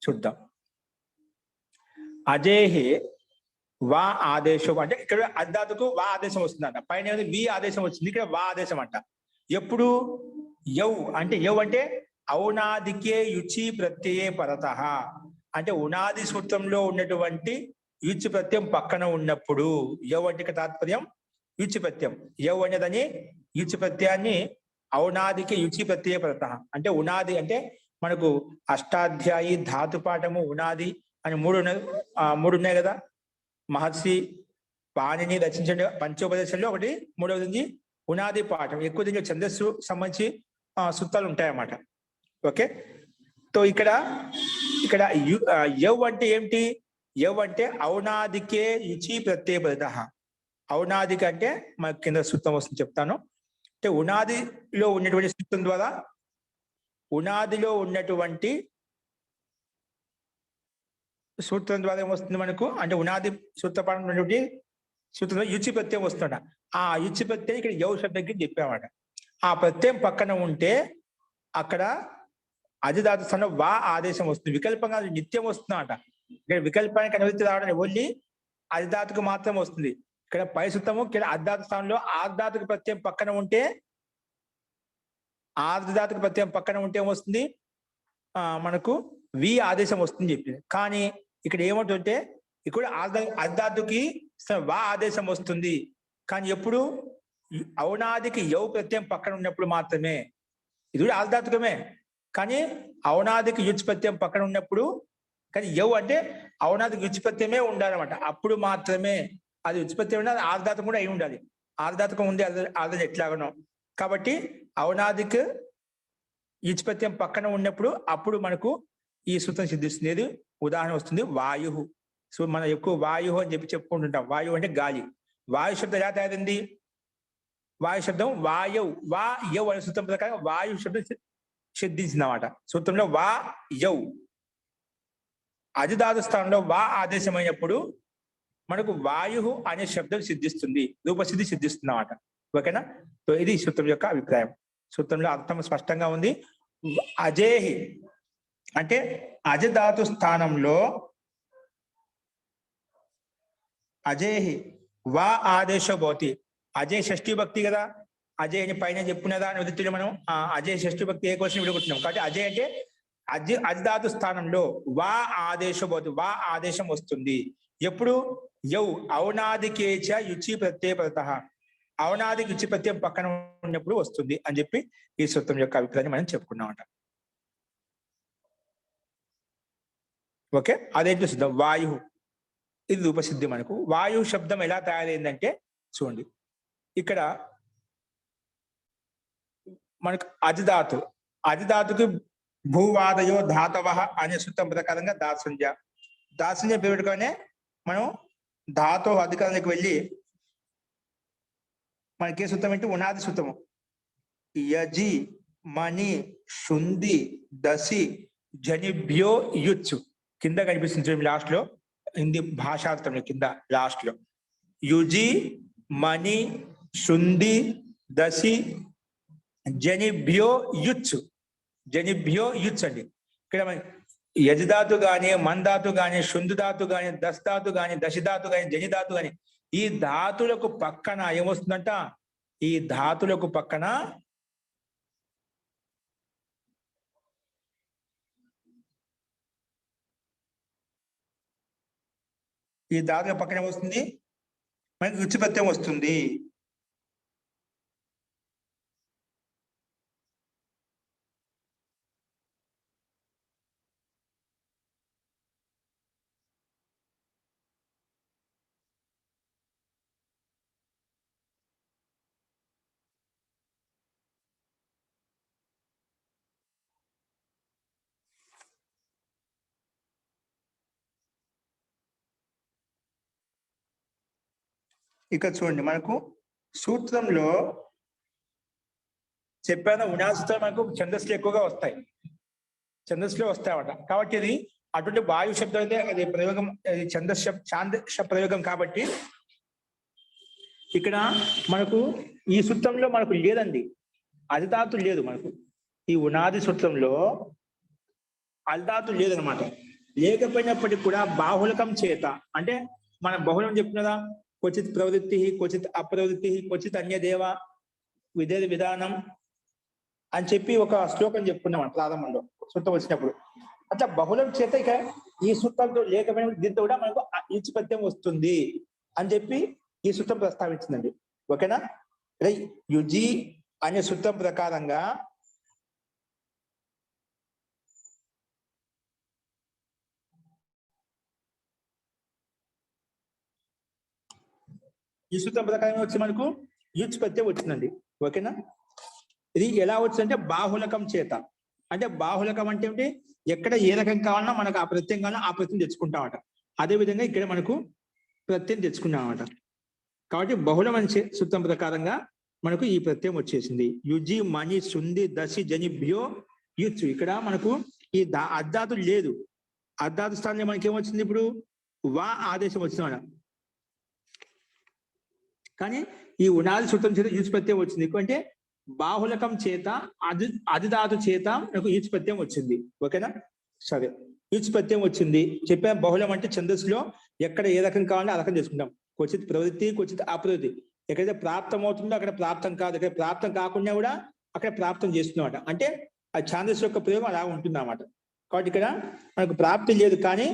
చూద్దాం. అజేహే వా ఆదేశం అంటే ఇక్కడ అర్ధాతుకు వా ఆదేశం వస్తుందంట. పైన వి ఆదేశం వచ్చింది, ఇక్కడ వా ఆదేశం అంట. ఎప్పుడు యౌ అంటే యౌ అంటే ఔనాదికే యుచి ప్రత్యయే పరతః అంటే ఉనాది సూత్రంలో ఉన్నటువంటి యుచి ప్రత్యయం పక్కన ఉన్నప్పుడు. యౌ అంటే తాత్పర్యం యుచి ప్రత్యయం. యౌ అనేదని యుచి ప్రత్యయాన్ని ఔనాదికి యుచి ప్రత్యయ పరతః అంటే ఉనాది అంటే మనకు అష్టాధ్యాయి ధాతుపాఠము ఉనాది అని మూడు ఉన్నాయి కదా. మహర్షి పాణిని రచించిన పంచోపదేశంలో ఒకటి, మూడవది ఉనాది పాఠం. ఎక్కువ దీంట్లో ఛందస్సు సంబంధించి సూత్రాలు ఉంటాయన్నమాట. ఓకే, సో ఇక్కడ యవ్ అంటే ఏమిటి? యవ్ అంటే ఔనాదికే యుచి ప్రత్యయ పరతః. ఔనాదిక అంటే మన కింద సూత్రం వస్తుంది చెప్తాను. అంటే ఉనాదిలో ఉన్నటువంటి సూత్రం ద్వారా ఉనాదిలో ఉన్నటువంటి సూత్రం ద్వారా ఏమొస్తుంది మనకు అంటే ఉనాది సూత్రపాఠం ఉన్నటువంటి సూత్రంలో యుచి ప్రత్యయం వస్తుంట. ఆ యుచి ప్రత్యయం ఇక్కడ యౌ శబ్దంకి చెప్పామట. ఆ ప్రత్యయం పక్కన ఉంటే అక్కడ అధిధాతు స్థానంలో వా ఆదేశం వస్తుంది. వికల్పంగా నిత్యం వస్తుందట. ఇక్కడ వికల్పానికి అనువృత్తి రావడానికి ఓన్లీ అధిధాతుకు మాత్రం వస్తుంది. ఇక్కడ పై సూత్రము అధిధాతు స్థానంలో ఆర్ధాతుకు ప్రత్యయం పక్కన ఉంటే ఆర్ధాతుకు ప్రత్యయం పక్కన ఉంటే ఏమొస్తుంది, మనకు వి ఆదేశం వస్తుంది చెప్పింది. కానీ ఇక్కడ ఏమంటుంటే ఇక్కడ అర్ధాతుకి వా ఆదేశం వస్తుంది. కానీ ఎప్పుడు ఔనాదికి యౌ ప్రత్యయం పక్కన ఉన్నప్పుడు మాత్రమే. ఇది కూడా ఆర్ధాతుకమే, కానీ ఔనాదికి యుచ్ ప్రత్యయం పక్కన ఉన్నప్పుడు, కానీ యౌ అంటే ఔనాదికి యుచ్ ప్రత్యయమే ఉండాలన్నమాట. అప్పుడు మాత్రమే అది యుచ్ ప్రత్యయం ఉండాలి, ఆర్ధాతుకం కూడా అయి ఉండాలి. ఆర్ధాతుకం ఉంది ఆర్ధాతు ఎట్లాగనో. కాబట్టి ఔనాదికి యుచ్ ప్రత్యయం పక్కన ఉన్నప్పుడు అప్పుడు మనకు ఈ సూత్రం సిద్ధిస్తుంది. ఏది ఉదాహరణ వస్తుంది వాయు. సో మనం ఎక్కువ వాయు అని చెప్పుకుంటుంటాం. వాయువు అంటే గాలి. వాయు శబ్దం ఎలా తయారైంది? వాయు శబ్దం వాయవ్ వా యౌ అనే సూత్రం ప్రకారం వాయు శబ్దం సిద్ధించింది అన్నమాట. సూత్రంలో వా యౌ అధిధాతు స్థానంలో వా ఆదేశమైనప్పుడు మనకు వాయు అనే శబ్దం సిద్ధిస్తుంది, రూపసిద్ధి సిద్ధిస్తుంది అన్నమాట. ఓకేనా? సో ఇది సూత్రం యొక్క అభిప్రాయం. సూత్రంలో అర్థం స్పష్టంగా ఉంది. అజేహి అంటే అజధాతు స్థానంలో అజేహి వా ఆదేశ భవతి. అజయ్ షష్ఠీ భక్తి కదా, అజయ్ అని పైన చెప్పుకున్నదా అని వదిలితే మనం అజయ్ షష్ఠీ భక్తి ఏ క్వశ్చన్ విడుకుంటున్నాం. కాబట్టి అజయ్ అంటే అజధాతు స్థానంలో వా ఆదేశ భవతి, వా ఆదేశం వస్తుంది. ఎప్పుడు? యౌ ఔనాదికేచ యుచి ప్రత్యయపరత, ఔనాదికి యుచి ప్రత్యయం పక్కన ఉన్నప్పుడు వస్తుంది అని చెప్పి ఈ సూత్రం యొక్క అభిప్రాయాన్ని మనం చెప్పుకున్నామట. ఓకే, అదేంటి శుద్ధం వాయు. ఇది రూపసిద్ధి. మనకు వాయు శబ్దం ఎలా తయారైందంటే చూడండి, ఇక్కడ మనకు అధిధాతు, అధిధాతుకి భూవాదయో ధాతవ అనే సూత్రం ప్రకారంగా దాసంజ. దాసంజ పెట్టుకొని మనం ధాతో అధికారానికి వెళ్ళి మనకి ఏ సూత్రం ఏంటి? ఉనాది సూత్రము. యజి మణి శుంది దసి జనిభ్యో యుచ్చు. కింద కనిపిస్తుంది లాస్ట్ లో, హిందీ భాషార్థంలో కింద లాస్ట్ లో యుజి మణి శుంది దసి జనిభ్యో యుచ్చు. జనిభ్యో యుచ్ అండి. ఇక్కడ యజధాతు గాని, మంధాతు గాని, శుంధుధాతు గాని, దశధాతు గాని, దశధాతు గాని, జనిధాతు గాని ఈ ధాతులకు పక్కన ఏమొస్తుందంట? ఈ ధాతులకు పక్కన ఈ ధాతుల పక్కన ఏమొస్తుంది? మనకి యుచ్ ప్రత్యయం వస్తుంది. ఇక్కడ చూడండి, మనకు సూత్రంలో చెప్పాను ఉనాసూత్రాలు మనకు ఛందస్సులు ఎక్కువగా వస్తాయి, ఛందస్సులో వస్తాయన్నమాట. కాబట్టి ఇది అటువంటి వాయు శబ్దం అయితే అది ప్రయోగం, ఛాందస్య ప్రయోగం. కాబట్టి ఇక్కడ మనకు ఈ సూత్రంలో మనకు లేదండి, అధిధాతు లేదు. మనకు ఈ ఉనాది సూత్రంలో అధిధాతు లేదనమాట. లేకపోయినప్పటికీ కూడా బాహుళకం చేత, అంటే మన బహుళం చెప్పుకున్నదా, క్వచిత్ ప్రవృత్తి, క్వచిత్ అప్రవృత్తి, క్వచిత్ అన్యదేవ విధేయ విధానం అని చెప్పి ఒక శ్లోకం చెప్పుకున్నాం ప్రారంభంలో సూత్రం వచ్చినప్పుడు. అట్లా బహుళం చేత ఇక ఈ సూత్రంతో లేకపోయిన దీంతో కూడా మనకు ఈచ్ ప్రత్యయం వస్తుంది అని చెప్పి ఈ సూత్రం ప్రస్తావించిందండి. ఓకేనా? యుజి అనే సూత్రం ప్రకారంగా ఈ సూత్రం ప్రకారం వచ్చి మనకు యుచ్ ప్రత్యయం వచ్చిందండి. ఓకేనా? ఇది ఎలా వచ్చిందంటే బాహుళకం చేత. అంటే బాహుళకం అంటే ఏంటి? ఎక్కడ ఏ రకం కావాలన్నా మనకు ఆ ప్రత్యయం కావాలన్నా ఆ ప్రత్యయం తెచ్చుకుంటామట. అదే విధంగా ఇక్కడ మనకు ప్రత్యయం తెచ్చుకున్నామట. కాబట్టి బహుళం అనే సూత్రం ప్రకారంగా మనకు ఈ ప్రత్యయం వచ్చేసింది. యుజి మణి శుంది దశి జనిభ్యో యుచ్. ఇక్కడ మనకు ఈ అర్ధాతు లేదు. అర్ధాతు స్థానంలో మనకి ఏమొచ్చింది? ఇప్పుడు వా ఆదేశం వచ్చిందన్నమాట. కానీ ఈ ఉనాది సూత్రం చేత యుచ్ ప్రత్యయం వచ్చింది. అంటే బాహుళకం చేత అధిధాతు చేత మనకు యుచ్ ప్రత్యయం వచ్చింది. ఓకేనా? సరే, యుచ్ ప్రత్యయం వచ్చింది. చెప్పాం బహుళం అంటే ఛందస్సులో ఎక్కడ ఏ రకం కావాలో ఆ రకం చేసుకుంటాం. క్వచిత్ ప్రవృత్తి, క్వచిత్ అప్రవృత్తి. ఎక్కడైతే ప్రాప్తం అవుతుందో అక్కడ ప్రాప్తం కాదు, ఎక్కడ ప్రాప్తం కాకుండా కూడా అక్కడ ప్రాప్తం చేస్తున్నమాట. అంటే ఆ ఛాందస్సు యొక్క ప్రయోగం అలా ఉంటుంది అన్నమాట. కాబట్టి ఇక్కడ మనకు ప్రాప్తి లేదు, కానీ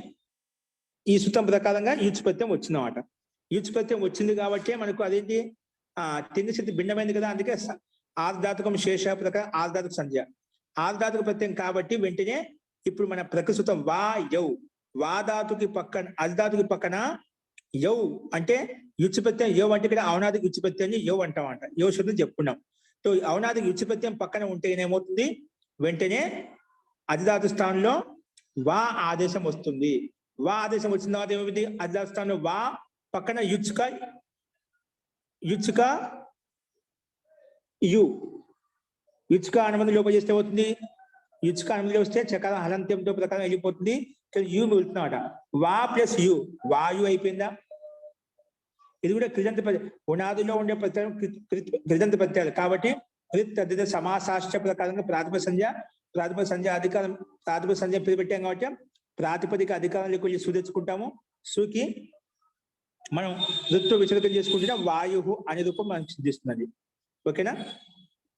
ఈ సూత్రం ప్రకారంగా యుచ్ ప్రత్యయం వచ్చిందన్నమాట. యుచ్ ప్రత్యయం వచ్చింది కాబట్టి మనకు అదేంటి తిండి స్థితి భిన్నమైంది కదా, అందుకే ఆర్ధాతుకం శేష ప్రకారం ఆర్ధాతుక సంధ్య, ఆర్ధాతుక ప్రత్యయం కాబట్టి వెంటనే ఇప్పుడు మన ప్రకృతం వా యౌ, వాధాతుకి పక్కన అర్ధాతుకి పక్కన యౌ అంటే యుచ్ ప్రత్యయం యౌ అంటే ఇక్కడ అవనాదికి యుచ్ ప్రత్యయాన్ని యౌ అంటామంట. యౌ శబ్దం చెప్పుకున్నాం. సో అవనాదికి యుచ్ ప్రత్యయం పక్కన ఉంటే ఏమవుతుంది, వెంటనే అధిధాతు స్థానంలో వా ఆదేశం వస్తుంది. వా ఆదేశం వచ్చిన తర్వాత ఏమైంది, అధిధాతు స్థానంలో వా పక్కన యుచ్క యు, యుచ్క అనుబంధం లోపల చేస్తే అవుతుంది. యుచ్క అనుబంధం వస్తే చకారం హలంత్యంతో ప్రకారం వెళ్ళిపోతుంది. యు మిగులుతున్నమాట. వా ప్లస్ యు, వాయు అయిపోయిందా. ఇది కూడా కృదంత పునాదిలో ఉండే ప్రత్యయం కృదంత ప్రత్యయాలు కాబట్టి కృత్ సమాసాస్య ప్రకారంగా ప్రాతిపదిక సంధ్య అధికారం, ప్రాతిపదిక సంధ్య పేరు పెట్టాం కాబట్టి ప్రాతిపదిక అధికారంలో కొంచెం సు తెచ్చుకుంటాము. సుకి మనం ఋతు విచలితం చేసుకుంటే వాయు అనే రూపం మనకు సిద్ధిస్తున్నది. ఓకేనా,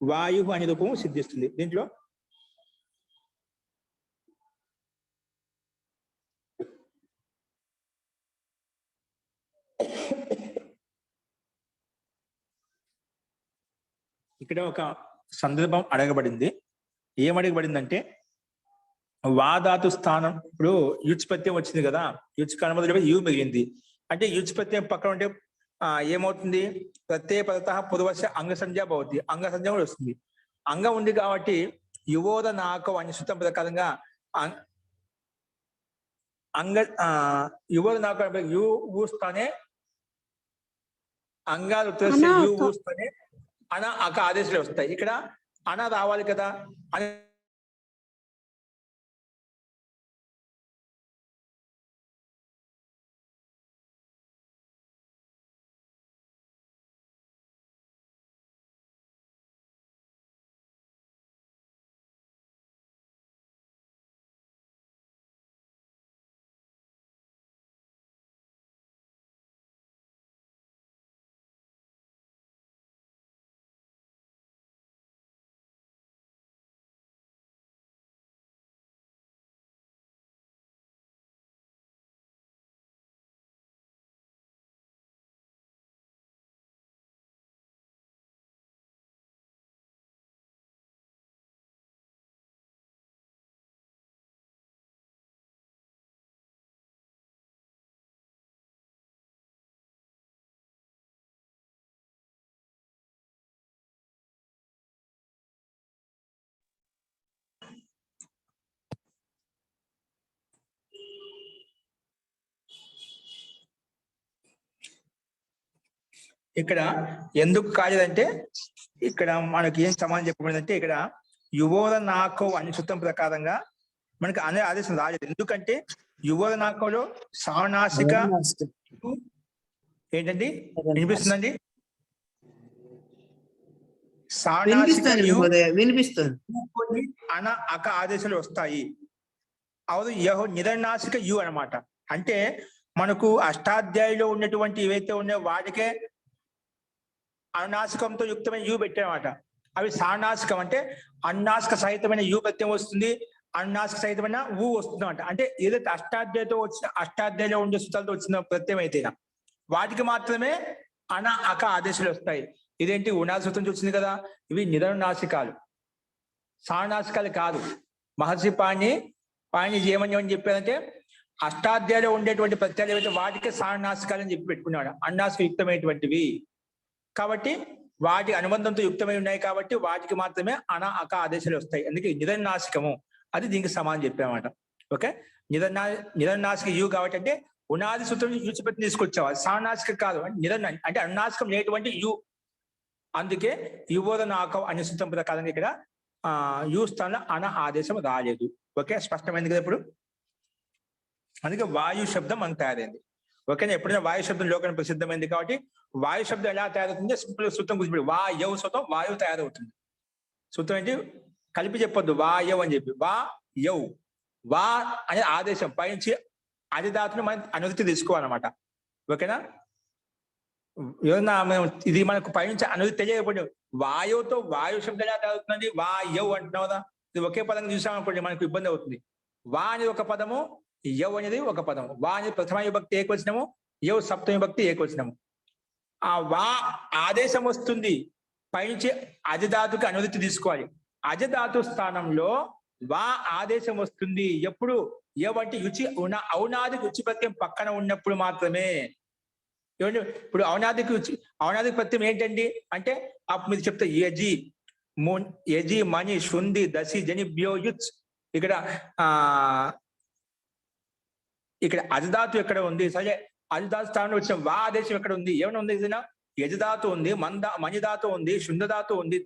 వాయు అనే రూపము సిద్ధిస్తుంది. దీంట్లో ఇక్కడ ఒక సందర్భం అడగబడింది. ఏమడగబడిందంటే వాధాతు స్థానం, ఇప్పుడు యుచ్ ప్రత్యయం వచ్చింది కదా, యుచ్ కనుమతులు యు మిగిలింది. అంటే యుచ్ ప్రత్యయం పక్కన ఉంటే ఏమవుతుంది, ప్రత్యయ పదత పూర్వస్య అంగ సంధ్య భవతి, అంగ సంధ్య కూడా వస్తుంది. అంగం ఉంది కాబట్టి యువోద నాకో అనే సూత్రం ప్రకారంగా అంగ యువోద నాకో యు ఊస్తానే అంగాలు యు ఊస్తానే అన అక ఆదేశాలు వస్తాయి. ఇక్కడ అన రావాలి కదా అని ఇక్కడ ఎందుకు కాలేదంటే ఇక్కడ మనకి ఏం సమాధానం చెప్పబడిందంటే ఇక్కడ యువోద నాకో అనే సూత్రం ప్రకారంగా మనకి అనే ఆదేశం రాలేదు. ఎందుకంటే యువోద నాకోలో సావనాసిక ఏంటండి వినిపిస్తుందండి, వినిపిస్తుంది అన అక ఆదేశాలు వస్తాయి. అవును, యహో నిరనాసిక యు అన్నమాట. అంటే మనకు అష్టాధ్యాయులో ఉన్నటువంటి ఏవైతే ఉన్నాయో వాటికే అనునాసికంతో యుక్తమైన యు పెట్టామన్నమాట. అవి సానాసికం అంటే అన్నాసిక సహితమైన యు ప్రత్యయం వస్తుంది, అన్నాసిక సహితమైన ఊ వస్తుందన్నమాట. అంటే ఏదైతే అష్టాధ్యాయతో వచ్చిన అష్టాధ్యాయులో ఉండే సూత్రాలతో వచ్చిన ప్రత్యయం అయితేనా వాటికి మాత్రమే అన అక ఆదేశాలు వస్తాయి. ఇదేంటి ఉనాది సూత్రం వచ్చింది కదా, ఇవి నిరనాసికాలు, సానాసికాలు కాదు. మహర్షి పాణి ఏమని చెప్పారంటే అష్టాధ్యాయులో ఉండేటువంటి ప్రత్యయాలు ఏవైతే వాటికే సానాసికాలు అని చెప్పి పెట్టుకున్నాడు. అన్నాసిక యుక్తమైనటువంటివి కాబట్టి వాటి అనుబంధంతో యుక్తమై ఉన్నాయి కాబట్టి వాటికి మాత్రమే అన అక ఆదేశాలు వస్తాయి. అందుకే నిరనాసికము అది దీనికి సమానం చెప్పామన్నమాట. ఓకే, నిరనాసిక యు కాబట్టి అంటే ఉనాది సూత్రం యూచిపెట్టి తీసుకొచ్చావు, అది సానాసిక కాదు. అంటే అన్నాసికం లేటువంటి యు, అందుకే యువోద నాకం అనే సూత్రం ప్రకారంగా ఇక్కడ యు స్థానంలో అన ఆదేశం రాలేదు. ఓకే, స్పష్టమైంది కదా ఇప్పుడు. అందుకే వాయు శబ్దం మనకు తయారైంది. ఓకేనా, ఎప్పుడైనా వాయు శబ్దం లోకానికి ప్రసిద్ధమైంది కాబట్టి వాయు శబ్దం ఎలా తయారవుతుంది సింపుల్ సూత్రం గురించి వాయు సూత్రం వాయువు తయారవుతుంది. సూత్రం ఏంటి కలిపి చెప్పొద్దు, వాయవ్ అని చెప్పి వాయవ్ వా అనే ఆదేశం పైనుంచి అధిధాతుని మనం అనుమతి తీసుకోవాలన్నమాట. ఓకేనా? ఏమన్నా ఇది మనకు పైనుంచి అనుమతి తెలియకపోతే వాయువుతో వాయు శబ్దం ఎలా అవుతుంది, వాయవు అంటున్నావు కదా, ఇది ఒకే పదం చూసామనుకోండి మనకు ఇబ్బంది అవుతుంది. వా అనేది ఒక పదము, యవ్ అనేది ఒక పదము. వా అనేది ప్రథమ విభక్తి ఏకవచనము, యవ్ సప్తమ విభక్తి ఏకవచనము. ఆ వా ఆదేశం వస్తుంది, పైనుంచి అధిధాతుకి అనుమతి తీసుకోవాలి. అధిధాతు స్థానంలో వా ఆదేశం వస్తుంది ఎప్పుడు? ఏవంటి యుచి ఔనాదికి రుచి ప్రత్యయం పక్కన ఉన్నప్పుడు మాత్రమే. ఏమంటే ఇప్పుడు ఔనాదికి ప్రత్యయం ఏంటండి అంటే అప్పుడు మీరు చెప్తే యజి యజి మణి శుంది దశి జని బ్యో యుచ్. ఇక్కడ అధిధాతు ఎక్కడ ఉంది? సరే, అధిధాతు స్థానంలో వచ్చిన వా ఆదేశం ఎక్కడ ఉంది? ఏమైనా ఉంది? ఏదైనా యజధాతు ఉంది, మణిధాతు ఉంది, శుంధధాతు ఉంది,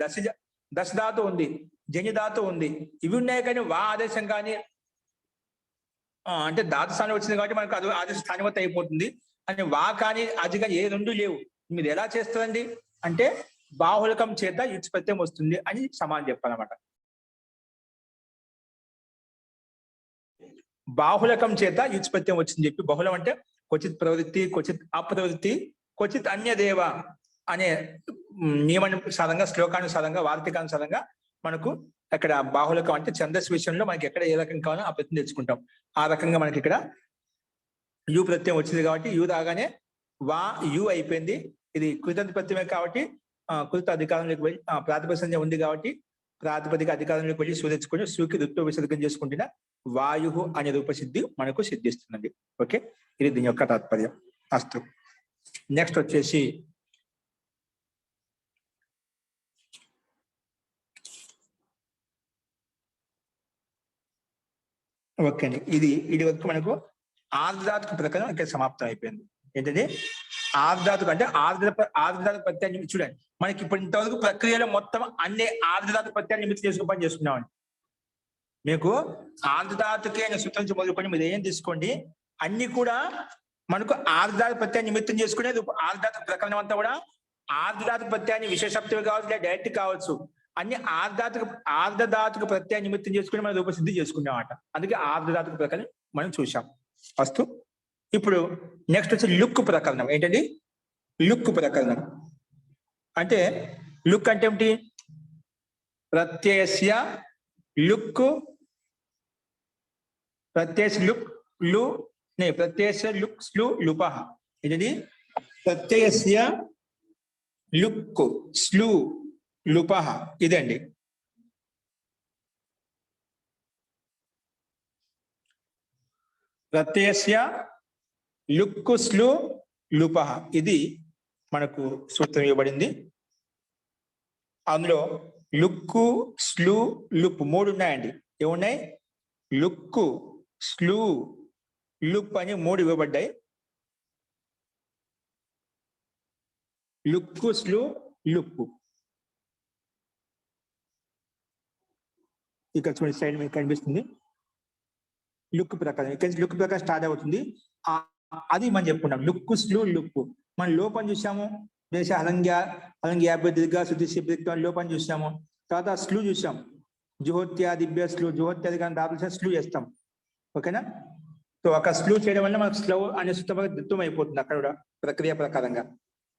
దశధాతు ఉంది, జనిధాతు ఉంది. ఇవి ఉన్నాయి కానీ వా ఆదేశం కానీ అంటే ధాతు స్థానం వచ్చింది కాబట్టి మనకు అది ఆదేశ స్థానివత అయిపోతుంది. అని వా కానీ అది కానీ ఏ రెండు లేవు. మీరు ఎలా చేస్తారండి అంటే బాహుళకం చేత యుచ్ ప్రత్యయం వస్తుంది అని సమానం చెప్పాలన్నమాట. బాహుళకం చేత యుచ్ ప్రత్యయం వచ్చింది చెప్పి, బహుళం అంటే క్వచిత్ ప్రవృత్తి, క్వచిత్ అప్రవృత్తి, క్వచిత్ అన్యదేవ అనే నియమానుసారంగా, శ్లోకానుసారంగా, వార్తికానుసారంగా మనకు అక్కడ బాహుళకం అంటే ఛందస్సు విషయంలో మనకి ఎక్కడ ఏ రకం కావాలో ఆ ప్రత్యయం తెచ్చుకుంటాం. ఆ రకంగా మనకి ఇక్కడ యు ప్రత్యయం వచ్చింది కాబట్టి యు రాగానే వా యు అయిపోయింది. ఇది కృతంత ప్రత్యయమే కాబట్టి కృత అధికారంలోకి వెళ్ళి ప్రాతిపదిక సంజ్ఞ ఉంది కాబట్టి ప్రాతిపదిక అధికారంలోకి వెళ్ళి సు తెచ్చుకొని సుకి ఋత్వ విసర్గం చేసుకుంటున్న వాయు అనే రూపసిద్ధి మనకు సిద్ధిస్తున్నది. ఓకే, ఇది దీని యొక్క తాత్పర్యం. అస్తు. నెక్స్ట్ వచ్చేసి ఓకే అండి, ఇది వరకు మనకు ఆర్ధాతుక ప్రకారం ఇక్కడ సమాప్తం అయిపోయింది. ఏంటంటే ఆర్ధాతుక అంటే ఆర్ధాతుక ప్రత్యయం. చూడండి, మనకి ఇప్పుడు ఇంతవరకు ప్రక్రియలో మొత్తం అన్ని ఆర్ధాతుక ప్రత్యయం నిమిత్తం చేసుకుని పని చేసుకున్నామండి. మీకు ఆర్ధాతుకే అనే సూత్రం నుంచి మొదలుకొని మీరు ఏం తీసుకోండి, అన్ని కూడా మనకు ఆర్ధాతుక ప్రత్యయం నిమిత్తం చేసుకునేది. ఆర్ధాతుక ప్రకరణం అంతా కూడా ఆర్ధాతుక ప్రత్యయాన్ని విశేషప్తమే కావచ్చు, లేదా డైరెక్ట్ కావచ్చు, అన్ని ఆర్ధధాతుక ప్రత్యయ నిమిత్తం చేసుకుని మనం రూపసిద్ధి చేసుకున్నామట. అందుకే ఆర్ధధాతుక ప్రకరణం మనం చూసాం. ఫస్ట్ ఇప్పుడు నెక్స్ట్ వచ్చి లుక్ ప్రకరణం. ఏంటండి లుక్ ప్రకరణం అంటే? లుక్ అంటే ఏమిటి? ప్రత్యయస్య లుక్, ప్రత్యయస్య లుక్ లు ప్రత్యయస్య లుక్ స్లు లుపః. ఏంటండి? ప్రత్యయస్య లుక్ స్లు లుపః. ఇదండి ప్రత్యయస్య లుక్ స్లు లుపః. ఇది మనకు సూత్రం ఇవ్వబడింది. అందులో లుక్కు స్లు లుప్ మూడు ఉన్నాయండి. ఏమున్నాయి? లుక్కు స్లు లుప్ అని మూడు ఇవ్వబడ్డాయి. లుక్కు స్లు లుప్. ఇక్కడ చూడండి, సైడ్ మీకు కనిపిస్తుంది లుక్ ప్రకారం. ఇక్కడ లుక్ ప్రకారం స్టార్ట్ అవుతుంది. అది మనం చెప్పుకున్నాం లుక్కు స్లు లుప్. మనం లోపం చూసాము, దేశ అలంగ్యాభ్య దీర్ఘ శుద్ధి శిబిత్వం లోపం చూసాము. తర్వాత స్లు చూసాం, జుహోత్యాదిభ్య స్లు, జుహోత్యాది కానీ దాదాపు స్లు చేస్తాం. ఓకేనా? సో ఒక స్లు చేయడం వల్ల మనకు స్లో అనే సూత్రం దిత్వం అయిపోతుంది అక్కడ కూడా ప్రక్రియ ప్రకారంగా.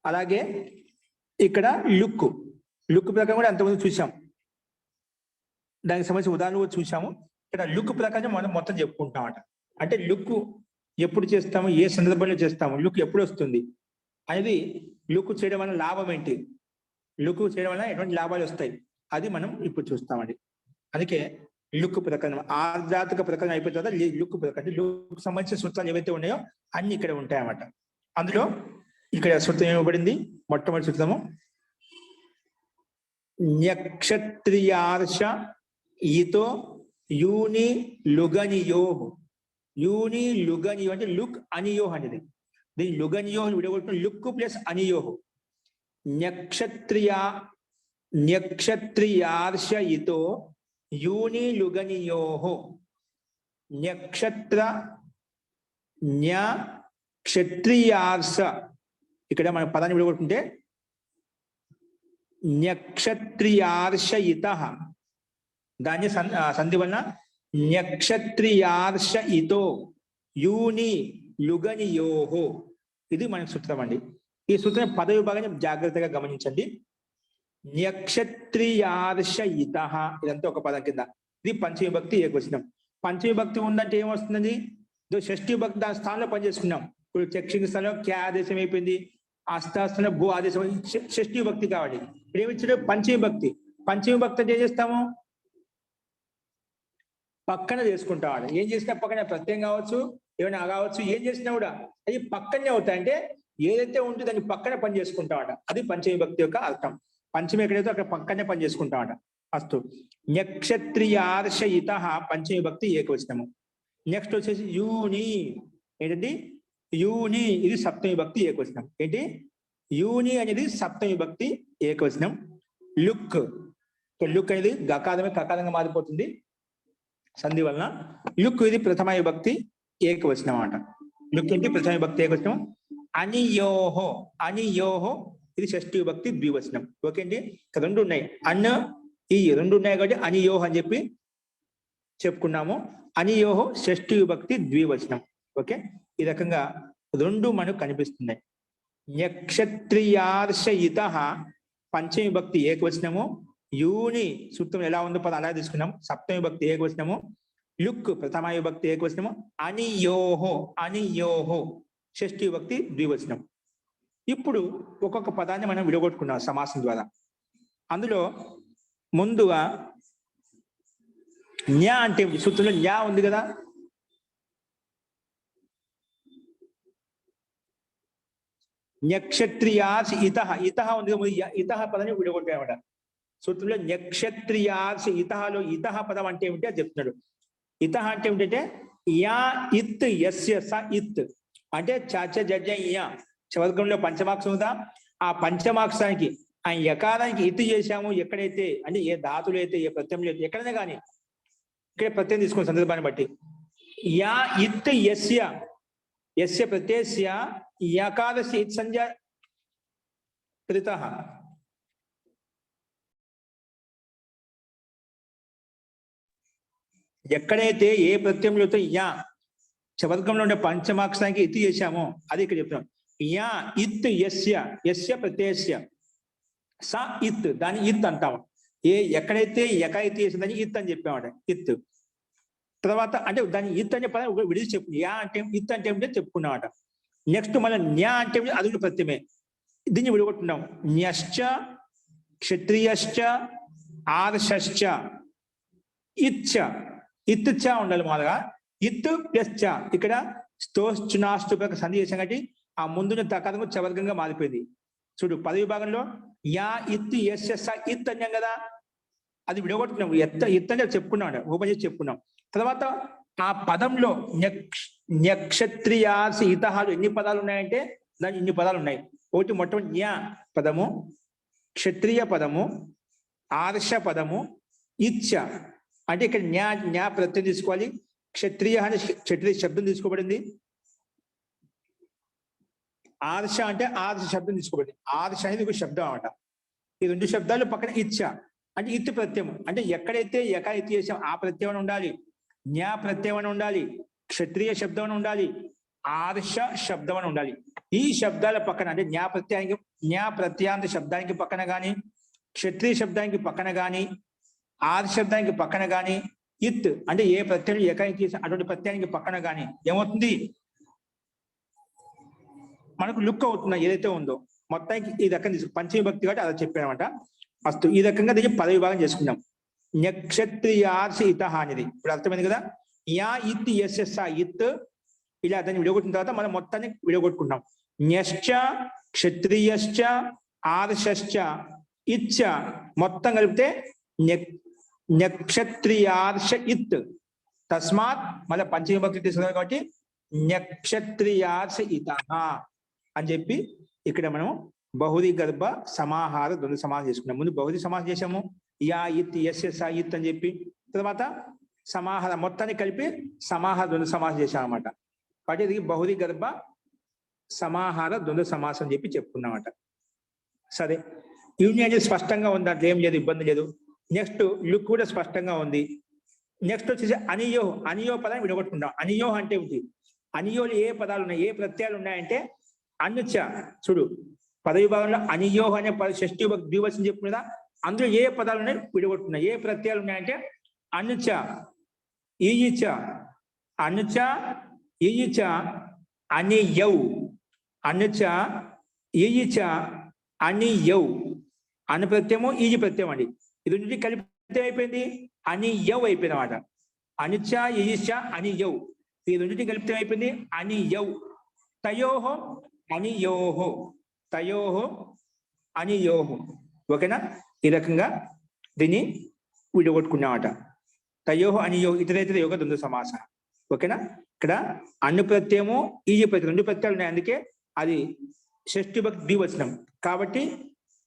అలాగే ఇక్కడ లుక్ ప్రకారం కూడా అంతకుముందు చూసాం, దానికి సంబంధించిన ఉదాహరణలు చూసాము. ఇక్కడ లుక్ ప్రకారం మనం మొత్తం చెప్పుకుంటామట. అంటే లుక్ ఎప్పుడు చేస్తాము, ఏ సందర్భంలో చేస్తాము, లుక్ ఎప్పుడు వస్తుంది అనేది, లుక్ చేయడం వల్ల లాభం ఏంటి, లుక్ చేయడం వల్ల ఎటువంటి లాభాలు వస్తాయి, అది మనం ఇప్పుడు చూస్తామండి. అందుకే లుక్ ప్రకరణం ఆర్ధాతుక ప్రకరణం అయిపోయిన తర్వాత లుక్ ప్రకరణం, లుక్ సంబంధించిన సూత్రాలు ఏవైతే ఉన్నాయో అన్ని ఇక్కడ ఉంటాయన్నమాట. అందులో ఇక్కడ సూత్రం ఇవ్వబడింది. మొట్టమొదటి సూత్రము నక్షత్రియార్ష ఈతో యూని లుగనియో. యూని లుగనియో అంటే లుక్ అనియో అనేది. దీని లుగనియో విడగొట్టిన లుక్ ప్లస్ అనియో. నక్షత్రియార్ష ఈతో యూని లుగనియో. క్షత్రియార్ష, ఇక్కడ మన పదాన్ని విడగొట్టుకుంటే నక్షత్రియార్షయిత, దాన్ని సంధి వలన నక్షత్రియార్ష ఇతో యూని లుగనియోహో. ఇది మన సూత్రం అండి. ఈ సూత్రం పద విభాగాన్ని జాగ్రత్తగా గమనించండి. నక్షత్రియార్ష ఇత, ఇదంతా ఒక పదం కింద. ఇది పంచవిభక్తి ఏకవచనం. పంచవిభక్తి ఉందంటే ఏమొస్తుందండి? షష్ఠి విభక్తి దాని స్థానంలో పనిచేసుకున్నాం. ఇప్పుడు చక్షిక స్థానంలో క్యా ఆదేశం అయిపోయింది, అస్థాస్థానంలో భూ ఆదేశం, షష్ఠి విభక్తి కాబట్టి ఇప్పుడు ఏమిచ్చాడు? పంచవిభక్తి. పంచవిభక్తి అంటే ఏం చేస్తాము? పక్కన చేసుకుంటాం. ఏం చేసినా పక్కన ప్రత్యయం కావచ్చు, ఏమైనా కావచ్చు, ఏం చేసినా కూడా అది పక్కనే అవుతాయి. అంటే ఏదైతే ఉంటుందో దాన్ని పక్కన పని చేసుకుంటామట. అది పంచవిభక్తి యొక్క అర్థం. పంచమి ఎక్కడైతే అక్కడ పక్కనే పని చేసుకుంటామట. అస్తు. నక్షత్రియార్ష ఇత పంచవిభక్తి ఏకవచనము. నెక్స్ట్ వచ్చేసి యూని. ఏంటండి? యూని, ఇది సప్తమి విభక్తి ఏకవచనం. ఏంటి? యూని అనేది సప్తమి విభక్తి ఏకవచనం. లుక్, లుక్ అనేది గకారమే కకారంగా మారిపోతుంది సంధి వలన. లుక్ ఇది ప్రథమ విభక్తి ఏకవచనం అన్నమాట. లుక్ ఏంటి? ప్రథమ విభక్తి ఏకవచనం. అనియోహో, అనియోహో ఇది షష్ఠి విభక్తి ద్వివచనం. ఓకే అండి. రెండు ఉన్నాయి, అన్న ఈ రెండు ఉన్నాయి కాబట్టి అనియోహ అని చెప్పి చెప్పుకున్నాము. అనియోహో షష్ఠి విభక్తి ద్వివచనం. ఓకే, ఈ రకంగా రెండు మనకు కనిపిస్తున్నాయి. నక్షత్రియార్ష ఇత పంచమి విభక్తి ఏకవచనము. యూని సూత్రం ఎలా ఉందో పద అలా తీసుకున్నాము. సప్తమి విభక్తి ఏకవచనము. లుక్ ప్రథమ విభక్తి ఏకవచనము. అనియోహో, అనియోహో షష్ఠి విభక్తి ద్వివచనం. ఇప్పుడు ఒక్కొక్క పదాన్ని మనం విడగొట్టుకున్నాం సమాసం ద్వారా. అందులో ముందుగా న్యా అంటే సూత్రంలో న్యా ఉంది కదా. నక్షత్రియార్ష ఇత, ఇత ఉంది కదా, ఇత పదాన్ని విడగొట్టామట సూత్రంలో. నక్షత్రియార్ష ఇతలో ఇత పదం అంటే ఏమిటి అది చెప్తున్నాడు. ఇత అంటే ఏమిటంటే యా ఇత్ యస్య స ఇత్ అంటే చ జ యా. చవర్గంలో పంచమాక్షరం ఉందా, ఆ పంచమాక్షరానికి ఆ యకారానికి ఇత్ చేశాము. ఎక్కడైతే అంటే ఏ ధాతులు అయితే, ఏ ప్రత్యయం లేదు, ఎక్కడైనా కానీ ఇక్కడ ప్రత్యయం తీసుకున్న సందర్భాన్ని బట్టి యా ఇత్ యస్య, యస్య ప్రత్యస్య యకారస్య ఇత్ సంజ్ఞ కృతః. ఎక్కడైతే ఏ ప్రత్యయంలో యా చవర్గంలో ఉండే పంచమాక్షరానికి ఇత్ చేశామో అది ఇక్కడ చెప్తున్నాం. యా ఇత్ యస్య, యస్య ప్రత్యస్య స ఇత్, దాని ఇత్ అంటాము. ఎక్కడైతే యక ఇత్ చేసిందని ఇత్ అని చెప్పామట. ఇత్ తర్వాత అంటే దాని ఇత్ అనే పదం విడిచి చెప్పు. యా అంటే ఇత్ అంటే ఏమిటో చెప్పుకున్నామట. నెక్స్ట్ మళ్ళీ న్యా అంటే అది కూడా ప్రత్యమే. దీన్ని విడగొట్టున్నాం. న్యశ్చ క్షత్రియశ్చ ఆర్షశ్చ ఇచ్చ, ఇత్ చ ఉండాలి మాదిగా. ఇత్ ప్లస్ చ, ఇక్కడ స్తోశ్చునాస్తు సంధి చేసాం కాబట్టి ఆ ముందున్న తకారం చవర్గంగా మారిపోయింది. చూడు పద విభాగంలో యా ఇత్ యస్య స ఇత్ అన్నాం కదా, అది విడగొట్టుకున్నాం. ఇత్ అని చెప్పుకున్నాం, ఉపయోగించి చెప్పుకున్నాం. తర్వాత ఆ పదంలో నక్షత్రియార్ష ఇతహాలు ఎన్ని పదాలు ఉన్నాయంటే దాని ఇన్ని పదాలు ఉన్నాయి. ఒకటి మొట్టమొదటి న్యా పదము, క్షత్రియ పదము, ఆర్ష పదము, ఇచ్చ అంటే ఇక్కడ న్యా ప్రత్యయం తీసుకోవాలి. క్షత్రియ అని క్షత్రియ శబ్దం తీసుకోబడింది. ఆర్ష అంటే ఆర్ష శబ్దం తీసుకోబడింది. ఆర్ష అనేది ఒక శబ్దం అన్నమాట. ఈ రెండు శబ్దాలు పక్కన ఇచ్చ అంటే ఇత్ ప్రత్యయం. అంటే ఎక్కడైతే యకా ఇత్ చేసాం ఆ ప్రత్యయం ఉండాలి, న్యా ప్రత్యయం అని ఉండాలి, క్షత్రియ శబ్దం అని ఉండాలి, ఆర్ష శబ్దం అని ఉండాలి. ఈ శబ్దాల పక్కన అంటే న్యా ప్రత్యాంత శబ్దానికి పక్కన కానీ, క్షత్రియ శబ్దానికి పక్కన కానీ, ఆర్ష శబ్దానికి పక్కన కానీ, ఇత్ అంటే ఏ ప్రత్యయం యకా ఇత్ చేసాం అటువంటి ప్రత్యయానికి పక్కన కానీ ఏమవుతుంది? మనకు లుక్ అవుతుంది ఏదైతే ఉందో మొత్తానికి. ఈ రకంగా తీసుకు పంచమి భక్తి కాబట్టి అలా చెప్పానమాట. ఫస్ట్ ఈ రకంగా దీన్ని పద విభాగం చేసుకున్నాం. నక్షత్రియార్ష ఇత అనేది ఇప్పుడు అర్థమైంది కదా. యా ఇత్ యస్య స ఇత్, ఇలా దాన్ని విడగొట్టిన తర్వాత మనం మొత్తాన్ని విడగొట్టుకున్నాం. న్యశ్చ క్షత్రియశ్చ ఆర్షశ్చ ఇచ్చ మొత్తం కలిపితే నక్షత్రియార్ష ఇత్. తస్మాత్ మళ్ళీ పంచమి భక్తి తీసుకున్నాం కాబట్టి నక్షత్రియార్ష ఇత అని చెప్పి ఇక్కడ మనం బహుది గర్భ సమాహార ద్వంద్వ సమాసం చేసుకున్నాం. ముందు బహుది సమాసం చేసాము, యా ఇత్ యస్య స ఇత్ అని చెప్పి. తర్వాత సమాహార మొత్తాన్ని కలిపి సమాహార ద్వంద్వ సమాసం చేశాం అన్నమాట. కాబట్టి ఇది బహుది గర్భ సమాహార ద్వంద్వ సమాసం అని చెప్పి చెప్పుకున్నామట. సరే, యూనియన్ అనేది స్పష్టంగా ఉంది, దాంట్లో ఏం లేదు, ఇబ్బంది లేదు. నెక్స్ట్ లుక్ కూడా స్పష్టంగా ఉంది. నెక్స్ట్ వచ్చేసి అనియో. అనియో పదాన్ని విడగొట్టుకుంటాం. అనియో అంటే ఏమిటి? అనియోలు ఏ పదాలు ఉన్నాయి, ఏ ప్రత్యయాలు ఉన్నాయంటే అనుచ. చూడు, పదవి భాగంలో అనియో అనే షష్ఠి ద్వివచనం చెప్పిన కదా, అందులో ఏ పదాలు ఉన్నాయి విడగొట్టుకున్నాయి. ఏ ప్రత్యయాలు ఉన్నాయంటే అనుచ, ఈయిచ, అనుచ, ఈయిచ, అనియౌ. అనుచ, ఈయిచ, అనియౌ. అను ప్రత్యయము ఈజి ప్రత్యయం అండి. ఇది నుంచి కలిపి అయిపోయింది అనియౌ అయిపోయింది అన్నమాట. అనుచ, ఈయిచ, అనియౌ. ఈ రెండింటి కలిపితే అయిపోయింది అనియౌ. తయోహో అనియోహో, తయోహో అనియోహో. ఓకేనా? ఈ రకంగా దీన్ని విడగొట్టుకున్నామట. తయోహో అనియో ఇతరేతర యోగ ద్వంద్వ సమాస. ఓకేనా? ఇక్కడ అను ప్రత్యయము ఈజి ప్రత్యయం రెండు ప్రత్యయాలు ఉన్నాయి, అందుకే అది షష్ఠి భక్తి ద్వివచనం కాబట్టి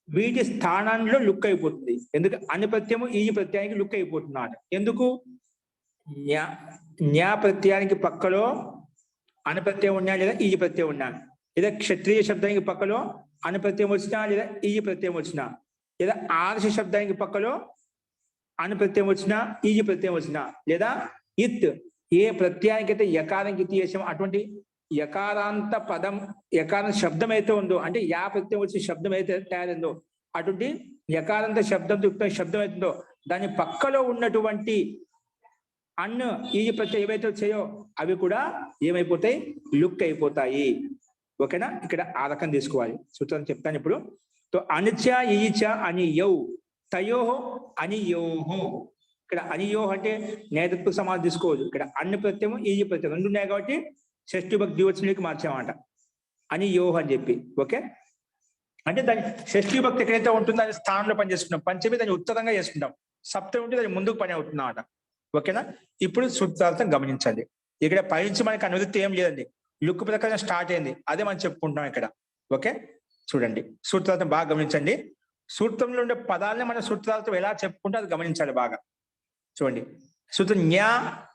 వీటి స్థానంలో లుక్ అయిపోతుంది. ఎందుకు? అను ప్రత్యయము ఈజి ప్రత్యయానికి లుక్ అయిపోతున్నమాట. ఎందుకు? న్యా ప్రత్యయానికి పక్కలో అను ప్రత్యయం ఉన్నా లేదా ఈజి ప్రత్యయం ఉన్నా, లేదా క్షత్రియ శబ్దానికి పక్కలో అను ప్రత్యయం వచ్చినా లేదా ఈజి ప్రత్యయం వచ్చినా, లేదా ఆర్ష శబ్దానికి పక్కలో అను ప్రత్యయం వచ్చినా ఈజి ప్రత్యయం వచ్చినా, లేదా ఇత్ ఏ ప్రత్యయానికైతే యకారానికి ఇత్ చేసాం అటువంటి యకారాంత పదం యకారాంత శబ్దం అయితే ఉందో, అంటే యా ప్రత్యయం వచ్చే శబ్దం అయితే తయారైందో అటువంటి యకారాంత శబ్దంతో యుక్త శబ్దం అవుతుందో దాని పక్కలో ఉన్నటువంటి అన్ను ఈజి ప్రత్యయం ఏవైతే వచ్చాయో అవి కూడా ఏమైపోతాయి? లుక్ అయిపోతాయి. ఓకేనా? ఇక్కడ ఆ రకం తీసుకోవాలి. సూత్రం చెప్తాను ఇప్పుడు. తో అనుచ, ఈచ, అనియౌ, తయోహో అనియోహో. ఇక్కడ అనియోహో అంటే నేతృత్వ సమాధి తీసుకోవచ్చు. ఇక్కడ అన్ని ప్రత్యయము ఈజి ప్రత్యయం రెండు ఉన్నాయి కాబట్టి షష్ఠి భక్తి ద్వివచనంలోకి మార్చామన్నమాట, అనియోహో అని చెప్పి. ఓకే, అంటే దాని షష్ఠి భక్తి ఎక్కడైతే ఉంటుందో దాని స్థానంలో పని చేసుకుంటాం, పంచమి దాన్ని ఉత్తరంగా చేసుకుంటాం, సప్తమి ఉంటే దాని ముందుకు పని అవుతుంది అన్నమాట. ఓకేనా? ఇప్పుడు సూత్రార్థం గమనించండి. ఇక్కడ పైనుంచి మనకి అనువృత్తి ఏం లేదండి, లుక్ ప్రకారం స్టార్ట్ అయింది, అదే మనం చెప్పుకుంటున్నాం ఇక్కడ. ఓకే, చూడండి సూత్రార్థం బాగా గమనించండి. సూత్రంలో ఉండే పదాలని మన సూత్రార్థం ఎలా చెప్పుకుంటే అది గమనించాలి బాగా. చూడండి, సూత్రం న్యా,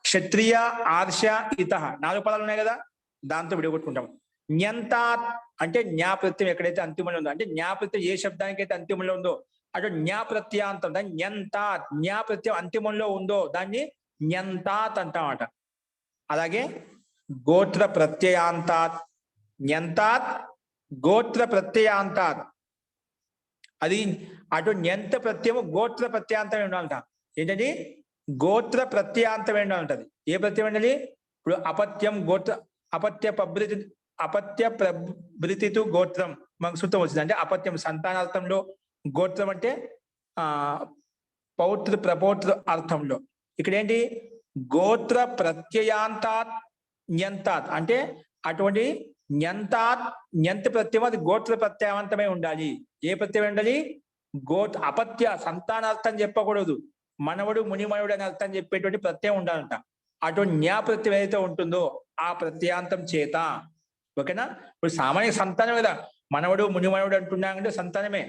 క్షత్రియ, ఆర్ష, ఇత 4 పదాలు ఉన్నాయి కదా, దాంతో విడగొట్టుకుంటాం. న్యంతాత్ అంటే న్యా ప్రత్యయం ఎక్కడైతే అంతిమంలో ఉందో, అంటే న్యా ప్రత్యయం ఏ శబ్దానికి అయితే అంతిమంలో ఉందో అటు న్యా ప్రత్యాంతం, దాన్ని న్యంతాత్. న్యా ప్రత్యయం అంతిమంలో ఉందో దాన్ని న్యంతాత్ అంటామట. అలాగే గోత్ర ప్రత్యయాంతాత్, న్యంతాత్ గోత్ర ప్రత్యయాంతాత్. అది అటు న్యంత ప్రత్యయము గోత్ర ప్రత్యాంతం ఉండాలంట. ఏంటంటే గోత్ర ప్రత్యయాంతం ఉండాలంటది. ఏ ప్రత్యయం ఉండాలి? ఇప్పుడు అపత్యం గోత్ర, అపత్య ప్రభృతితు గోత్రం మనకు సూత్రం వచ్చింది. అంటే అపత్యం సంతానార్థంలో, గోత్రం అంటే పౌత్ర ప్రపౌత్ర అర్థంలో. ఇక్కడ ఏంటి? గోత్ర ప్రత్యయాంతాత్ న్యంతాత్ అంటే అటువంటి న్యంతాత్ న్యంత ప్రత్యయం అది గోత్ర ప్రత్యయాంతమై ఉండాలి. ఏ ప్రత్యయం ఉండాలి? అపత్య సంతానార్థం చెప్పకూడదు, మనవడు మునిమనుడు అని అర్థం చెప్పేటువంటి ప్రత్యయం ఉండాలంట. అటువంటి న్యా ప్రత్యయం ఏదైతే ఉంటుందో ఆ ప్రత్యాంతం చేత. ఓకేనా? ఇప్పుడు సామాన్య సంతానం కదా, మనవడు మునిమనుడు అంటున్నామంటే సంతానమే.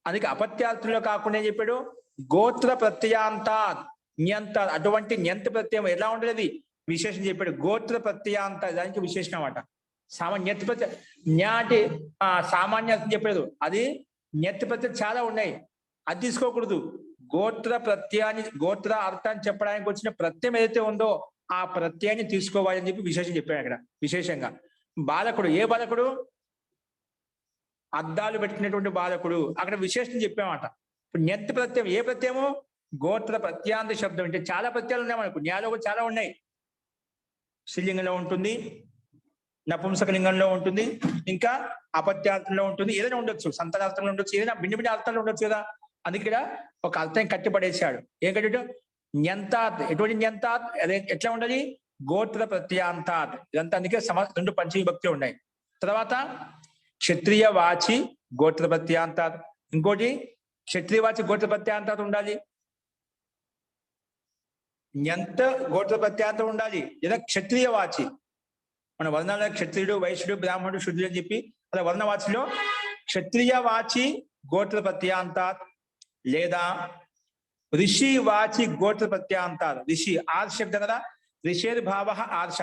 అందుకే అపత్యార్థంలో కాకుండా ఏం చెప్పాడు? గోత్ర ప్రత్యయాంతాత్ న్యంత, అటువంటి న్యంత ప్రత్యయం ఎలా ఉండేది విశేషం చెప్పాడు. గోత్ర ప్రత్యయాంత దానికి విశేషం అన్నమాట. న్యత్ ప్రత్యయం న్యా అంటే సామాన్య అర్థం చెప్పలేదు, అది న్యత్ ప్రత్యయం చాలా ఉన్నాయి, అది తీసుకోకూడదు. గోత్ర ప్రత్యయాన్ని, గోత్ర అర్థాన్ని చెప్పడానికి వచ్చిన ప్రత్యయం ఏదైతే ఉందో ఆ ప్రత్యయాన్ని తీసుకోవాలి అని చెప్పి విశేషం చెప్పాడు అక్కడ. విశేషంగా బాలకుడు, ఏ బాలకుడు? అద్దాలు పెట్టినటువంటి బాలకుడు, అక్కడ విశేషం చెప్పామట. ఇప్పుడు న్యత్ ప్రత్యయం ఏ ప్రత్యయము? గోత్ర ప్రత్యాంత శబ్దం. అంటే చాలా ప్రత్యయాలు ఉన్నాయి మనకు, న్యాలో కూడా చాలా ఉన్నాయి. స్త్రీలింగంలో ఉంటుంది, నపుంసకలింగంలో ఉంటుంది, ఇంకా అపత్యార్థంలో ఉంటుంది, ఏదైనా ఉండొచ్చు, సంతానార్థంలో ఉండొచ్చు, ఏదైనా భిన్న భిన్న అర్థంలో ఉండొచ్చు కదా. అందుకే ఇక్కడ ఒక అర్థం కట్టిపడేశాడు. ఏం కట్టాడు? న్యంతాత్. ఎటువంటి న్యంతాత్? అదే ఎట్లా ఉండాలి? గోత్ర ప్రత్యాంతాత్. ఇదంతా అందుకే రెండు పంచమి భక్తులు ఉన్నాయి. తర్వాత క్షత్రియ వాచి గోత్ర ప్రత్యాంతాత్, ఇంకోటి క్షత్రియ వాచి గోత్ర ప్రత్యాంతాత్ ఉండాలి, న్యంత గోత్ర ప్రత్యాంతం ఉండాలి, లేదా క్షత్రియ వాచి. మన వర్ణాల క్షత్రియుడు, వైశ్యుడు, బ్రాహ్మణుడు, శుద్ధుడు అని చెప్పి అలా వర్ణవాచిలో క్షత్రియ వాచి గోత్ర ప్రత్యాంతాత్, లేదా ఋషి వాచి గోత్ర ప్రత్యాంతాత్. ఋషి ఆర్ శబ్దం కదా, ఋషేర్ భావ ఆర్ష.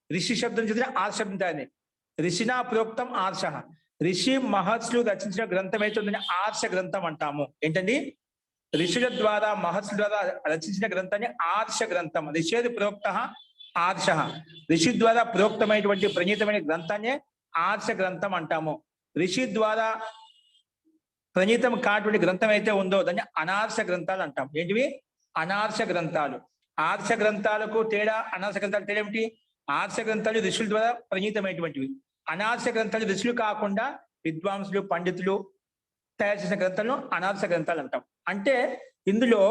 ఋషి శబ్దం చదివిన ఆర్ శబ్దం దాన్ని ఋషినా ప్రోక్తం ఆర్ష. ఋషి మహర్షులు రచించిన గ్రంథం అయితే ఉందని ఆర్ష గ్రంథం అంటాము. ఏంటండి? ఋషుల ద్వారా మహర్షుల ద్వారా రచించిన గ్రంథాన్ని ఆర్ష గ్రంథం. ఋషేది ప్రోక్త ఆర్ష, ఋషి ద్వారా ప్రోక్తమైనటువంటి ప్రణీతమైన గ్రంథాన్ని ఆర్ష గ్రంథం అంటాము. ఋషి ద్వారా ప్రణీతం కాటువంటి గ్రంథం అయితే ఉందో దాన్ని అనార్ష గ్రంథాలు అంటాం. ఏంటివి? అనార్ష గ్రంథాలు. ఆర్ష గ్రంథాలకు తేడా, అనార్ష గ్రంథాలు తేడా ఏమిటి? ఆర్ష గ్రంథాలు ఋషుల ద్వారా ప్రణీతమైనటువంటివి. అనార్ష గ్రంథాలు ఋషులు కాకుండా విద్వాంసులు పండితులు తయారు చేసిన గ్రంథాలను అనార్ష గ్రంథాలు అంటాం. అంటే ఇందులో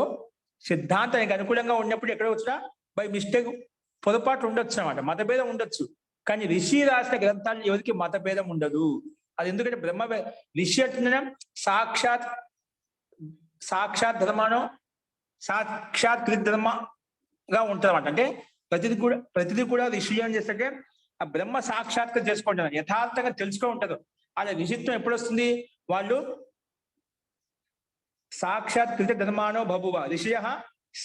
సిద్ధాంతానికి అనుకూలంగా ఉన్నప్పుడు ఎక్కడ వచ్చినా బై మిస్టేక్ పొరపాటు ఉండొచ్చు అనమాట, మతభేదం ఉండొచ్చు. కానీ ఋషి రాసిన గ్రంథాలు ఎవరికి మతభేదం ఉండదు. అది ఎందుకంటే ఋషి అంటున్నా సాక్షాత్ ధర్మానో సాక్షాత్ కృత ధర్మగా ఉంటుంది అనమాట. అంటే ప్రతిదీ కూడా ఋషులు ఏం చేస్తే ఆ బ్రహ్మ సాక్షాత్కారం చేసుకుంటున్నారు, యథార్థంగా తెలుసుకో ఉంటారు. అలా ఋషిత్వం ఎప్పుడు వస్తుంది? వాళ్ళు సాక్షాత్ కృత ధర్మానో బభువ, ఋషయ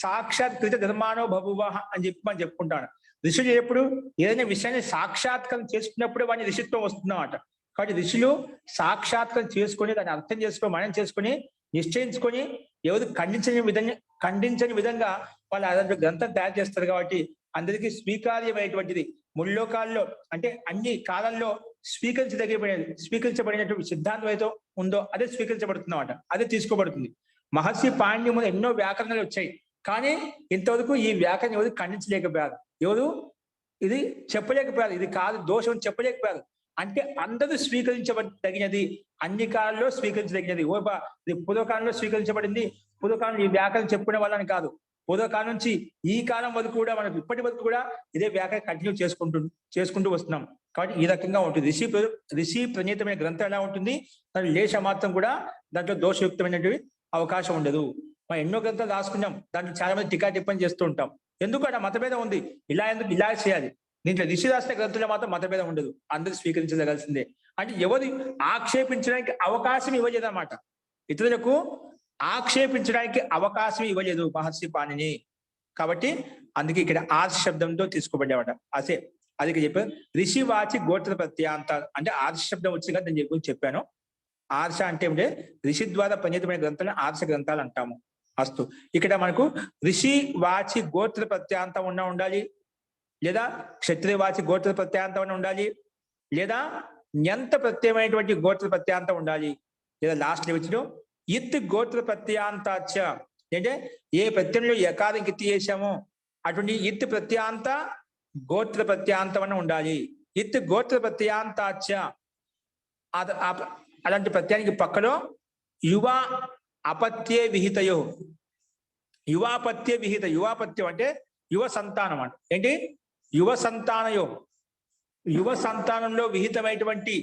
సాక్షాత్ కృత ధర్మానో బభువ అని చెప్పి మనం చెప్పుకుంటాను. ఋషులు ఎప్పుడు ఏదైనా విషయాన్ని సాక్షాత్కారం చేసుకున్నప్పుడు వాడిని ఋషిత్వం వస్తుందన్నమాట. కాబట్టి ఋషులు సాక్షాత్కారం చేసుకొని దాన్ని అర్థం చేసుకొని మనం చేసుకొని నిశ్చయించుకొని ఎవరు ఖండించని విధంగా వాళ్ళు అలాంటి గ్రంథం తయారు చేస్తారు. కాబట్టి అందరికీ స్వీకార్యమైనటువంటిది. ముల్లోకాల్లో అంటే అన్ని కాలాల్లో స్వీకరించబడినటువంటి సిద్ధాంతం అయితే ఉందో అదే స్వీకరించబడుతుంది అన్నమాట, అదే తీసుకోబడుతుంది. మహర్షి పాండ్యములు ఎన్నో వ్యాకరణాలు వచ్చాయి, కానీ ఇంతవరకు ఈ వ్యాకరణ ఎవరు ఖండించలేకపోయారు, ఎవరు ఇది చెప్పలేకపోయారు, ఇది కాదు దోషం చెప్పలేకపోయారు. అంటే అందరూ స్వీకరించబడినది, అన్ని కాలంలో స్వీకరించదగినది. ఇది పూర్వకాలంలో స్వీకరించబడింది, పూర్వకాలంలో ఈ వ్యాకరణ చెప్పుకునే వాళ్ళని కాదు, పూర్వకాలం నుంచి ఈ కాలం వరకు కూడా మనం ఇప్పటి వరకు కూడా ఇదే వ్యాకరణ కంటిన్యూ చేసుకుంటూ వస్తున్నాం. కాబట్టి ఈ రకంగా ఉంటుంది. ఋషి ప్రణీతమైన గ్రంథం ఎలా ఉంటుంది, దాని లేశ మాత్రం కూడా దాంట్లో దోషయుక్తమైనటువంటి అవకాశం ఉండదు. మనం ఎన్నో గ్రంథాలు రాసుకున్నాం, దాంట్లో చాలా మంది టికా టిప్పని చేస్తూ ఉంటాం. ఎందుకు అక్కడ మతభేదం ఉంది, ఎందుకు ఇలా చేయాలి. దీంట్లో ఋషి రాసిన గ్రంథంలో మాత్రం మతభేదం ఉండదు, అందరూ స్వీకరించగలసిందే. అంటే ఎవరు ఆక్షేపించడానికి అవకాశం ఇవ్వలేదన్నమాట, ఇతరులకు ఆక్షేపించడానికి అవకాశం ఇవ్వలేదు మహర్షి పాణిని. కాబట్టి అందుకే ఇక్కడ ఆర్ష శబ్దంతో తీసుకోబడ్డామట. అది చెప్పారు. ఋషి వాచి గోత్ర ప్రత్యాంత అంటే ఆర్ష శబ్దం వచ్చింది కదా, నేను చెప్పాను. ఆర్ష అంటే ఏమిటంటే ఋషి ద్వారా ప్రణీతమైన గ్రంథాలను ఆర్ష గ్రంథాలు అంటాము. అస్తు, ఇక్కడ మనకు ఋషి వాచి గోత్ర ప్రత్యాంతం ఉండాలి, లేదా క్షత్రియ వాచి గోత్ర ప్రత్యాంతం ఉండాలి, లేదా న్యంత ప్రత్యయమైనటువంటి గోత్ర ప్రత్యాంతం ఉండాలి, లేదా లాస్ట్ వచ్చిన ఇత్ గోత్ర ప్రత్యాంతాచ అంటే ఏ ప్రత్యయంలో ఎకారం కిత్తి చేసామో అటువంటి ఇత్ ప్రత్యాంత గోత్ర ప్రత్యాంతం అని ఉండాలి. ఇత్ గోత్ర ప్రత్యాంతాచ అలాంటి ప్రత్యానికి పక్కలో యువ అపత్యే విహితయో, యువాపత్య విహిత, యువాపత్యం అంటే యువ సంతానం అంట. ఏంటి? యువ సంతానయో, యువ సంతానంలో విహితమైనటువంటి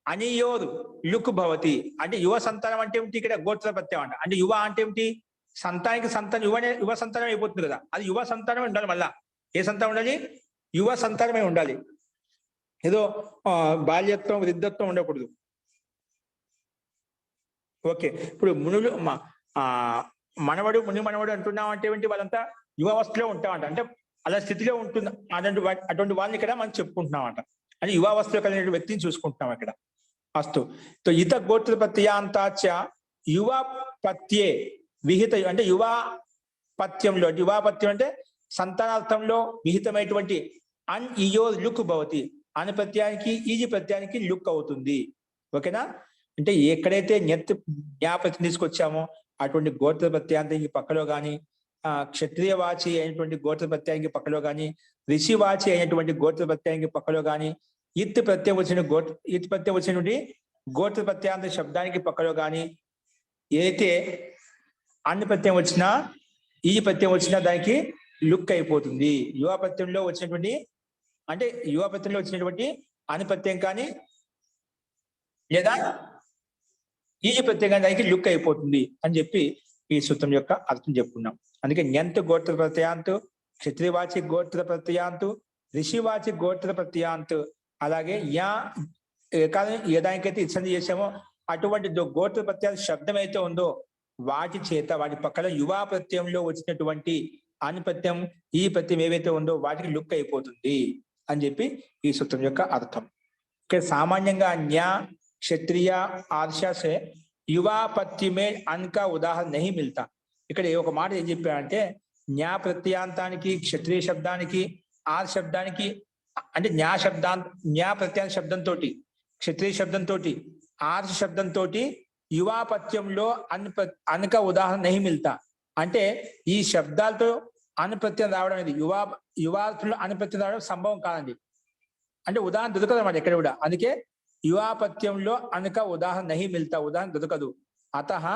అనియోరు లుక్ భవతి. అంటే యువ సంతానం అంటే ఏమిటి? ఇక్కడ గోత్ర ప్రత్యయం అంట. అంటే యువ అంటే ఏమిటి? సంతానికి సంతానం, యువ సంతానం అయిపోతుంది కదా, అది యువ సంతానం ఉండాలి. మళ్ళా ఏ సంతానం ఉండాలి? యువ సంతానమే ఉండాలి. ఏదో బాల్యత్వం వృద్ధత్వం ఉండకూడదు. ఓకే, ఇప్పుడు మునులు ముని మనవడు అంటున్నాం అంటే ఏంటి? వాళ్ళంతా యువావస్థలో ఉంటామంట, అంటే అలా స్థితిలో ఉంటుంది. అటువంటి వాళ్ళని ఇక్కడ మనం చెప్పుకుంటున్నామంట. అని యువావస్థలో కలిగిన వ్యక్తిని చూసుకుంటున్నాం ఇక్కడ. అస్తు, ఇత గోత్ర ప్రత్యాంతాచ యువపత్యే విహిత అంటే యువాపత్యంలో, యువాపత్యం అంటే సంతానార్థంలో విహితమైనటువంటి అన్ ఇయో లుక్ భవతి. అన్ ప్రత్యానికి ఈజీ ప్రత్యానికి లుక్ అవుతుంది. ఓకేనా? అంటే ఎక్కడైతే జ్ఞాపకం తీసుకొచ్చామో అటువంటి గోత్ర ప్రత్యాంతానికి పక్కలో కానీ, క్షత్రియ వాచి అయినటువంటి గోత్ర ప్రత్యానికి పక్కలో కానీ, ఋషి వాచి అయినటువంటి గోత్ర ప్రత్యానికి పక్కలో కానీ, ఇత్ ప్రత్యయం వచ్చినటువంటి గోత్ర ప్రత్యాంత శబ్దానికి పక్కలో కానీ ఏదైతే అన్ని ప్రత్యయం వచ్చినా ఈ ప్రత్యయం వచ్చినా దానికి లుక్ అయిపోతుంది. యువపత్యంలో వచ్చినటువంటి అన్ని ప్రత్యయం కానీ లేదా ఈ ప్రత్యయం కానీ దానికి లుక్ అయిపోతుంది అని చెప్పి ఈ సూత్రం యొక్క అర్థం చెప్పుకున్నాం. అందుకే న్యంత్ గోత్ర ప్రత్యాంతు, క్షత్రియవాచి గోత్ర ప్రత్యాంతు, ఋషివాచి గోత్ర ప్రత్యాంతు, అలాగే దానికైతే ఇచ్చంది చేసామో అటువంటి గోత్ర ప్రత్యాంత శబ్దం అయితే ఉందో వాటి చేత వాటి పక్కన యువా ప్రత్యయంలో వచ్చినటువంటి అన్ని ప్రత్యయం ఈ ప్రత్యయం ఏవైతే ఉందో వాటికి లుక్ అయిపోతుంది అని చెప్పి ఈ సూత్రం యొక్క అర్థం. ఇక్కడ సామాన్యంగా क्षत्रिय आर्षा से युवापत्य में अन का उदाहरण नहीं मिलता। ఇక్కడ ఒక మాట ఏం చెప్పారంటే న్యా ప్రత్యాంతానికి క్షత్రియ శబ్దానికి ఆర్ శబ్దానికి అంటే న్యా ప్రత్యాంత శబ్దంతో క్షత్రియ శబ్దంతో ఆర్ష శబ్దంతో యువాపత్యంలో అనక ఉదాహరణ నహి మిల్తా అంటే ఈ శబ్దాలతో అనుప్రత్యయం రావడం అనేది యువార్థంలో అనుప్రత్యయం రావడం సంభవం కాదండి. అంటే ఉదాహరణ దొరకదు అన్నమాట ఎక్కడ కూడా. అందుకే యువాపత్యంలో అనక ఉదాహరణ నహి మిల్తా, ఉదాహరణ దొరకదు. అతః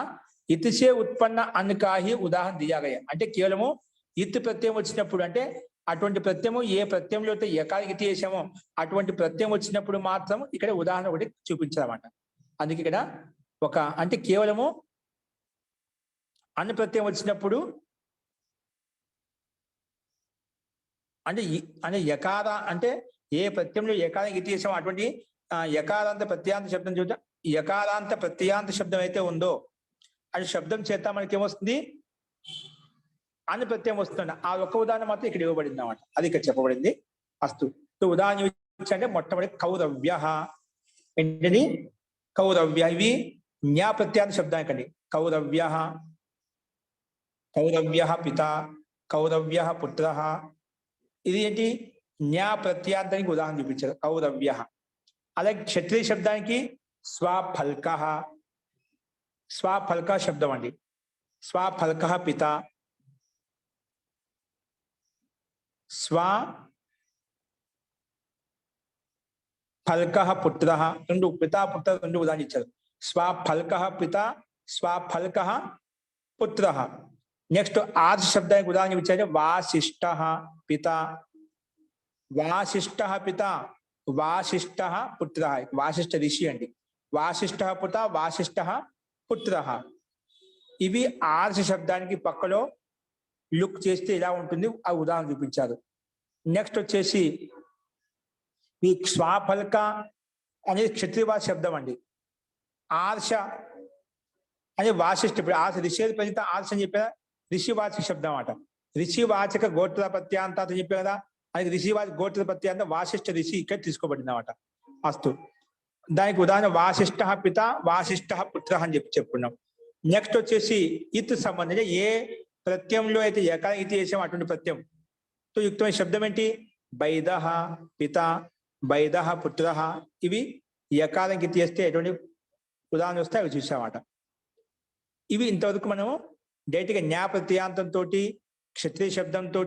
ఇతిసే ఉత్పన్న అనకాహి ఉదాహరణ దియాగయ అంటే కేవలము ఇత్ ప్రత్యయం వచ్చినప్పుడు అంటే అటువంటి ప్రత్యయము ఏ ప్రత్యయంలో అయితే ఎకారికి తీసామో అటువంటి ప్రత్యయం వచ్చినప్పుడు మాత్రం ఇక్కడ ఉదాహరణ ఒకటి చూపించాలన్నమాట. అందుకే ఇక్కడ ఒక అంటే కేవలము అను ప్రత్యయం వచ్చినప్పుడు అంటే యకార అంటే ఏ ప్రత్యయంలో యకారానికి తీసామో అటువంటి యకారాంత ప్రత్యాంత శబ్దం చూద్దాం. యకారాంత ప్రత్యాంత శబ్దం అయితే ఉందో అది శబ్దం చేత మనకి ఏమొస్తుంది అని ప్రత్యయం వస్తుంది. ఆ ఒక్క ఉదాహరణ మాత్రం ఇక్కడ ఇవ్వబడింది అన్నమాట. అది ఇక్కడ చెప్పబడింది. అస్తు ఉదాహరణ అంటే మొట్టమొదటి కౌరవ్య ఏంటని కౌరవ్య ఇవి న్యా ప్రత్యాంత శబ్దానికండి. కౌరవ్య కౌరవ్య పిత కౌరవ్య పుత్ర ఇది ఏంటి న్యా ప్రత్యాంతానికి ఉదాహరణ చూపించారు కౌరవ్య. అలాగే క్షత్రియ శబ్దానికి స్వఫల్క స్వఫల్క శబ్దం అండి. స్వఫల్క పిత స్వఫల్క పుత్ర రెండు పిత పుత్ర రెండు ఉదాహరణ ఇచ్చారు. స్వఫల్క పిత స్వఫల్క పుత్ర. నెక్స్ట్ ఆర్ష శబ్దానికి ఉదాహరణ ఇచ్చారు వాసిష్ఠ పిత వాసిష్ఠ పిత వాసిష్ఠ పుత్ర. వాసిష్ఠ ఋషి అండి. వాసిష్ఠ పుత వాసిష్ఠ పుత్ర. ఇవి ఆర్ష శబ్దానికి పక్కలో లుక్ చేస్తే ఇలా ఉంటుంది ఆ ఉదాహరణ చూపించారు. నెక్స్ట్ వచ్చేసి ఈ స్వఫల్క అనేది క్షత్రియవాచ శబ్దం అండి. ఆర్ష అనే వాసిష్ఠ ఆర్ష ఋషి ప్రజిత ఆర్ష అని చెప్పారా ఋషివాచక శబ్దం అన్నమాట. ఋషివాచక గోత్ర ప్రత్యాంత అని చెప్పారు కదా అది ఋషివాచక గోత్ర ప్రత్యాంత వాసిష్ఠ ఋషి ఇక్కడ తీసుకోబడింది అన్నమాట. అస్తు దానికి ఉదాహరణ వాసిష్ఠ పిత వాసిష్ఠ పుత్ర అని చెప్పుకున్నాం. నెక్స్ట్ వచ్చేసి ఇత్ సంబంధించి ఏ ప్రత్యయంలో అయితే ఎకారం ఇతి చేసాం అటువంటి ప్రత్యయంతో యుక్తమైన శబ్దం ఏంటి బైద పిత బైద పుత్ర. ఇవి ఎకారం ఇతి చేస్తే ఎటువంటి ఉదాహరణ వస్తే అవి చూసామాట. ఇవి ఇంతవరకు మనము డైరెక్ట్గా న్యా ప్రత్యాంతంతో క్షత్రియ శబ్దంతో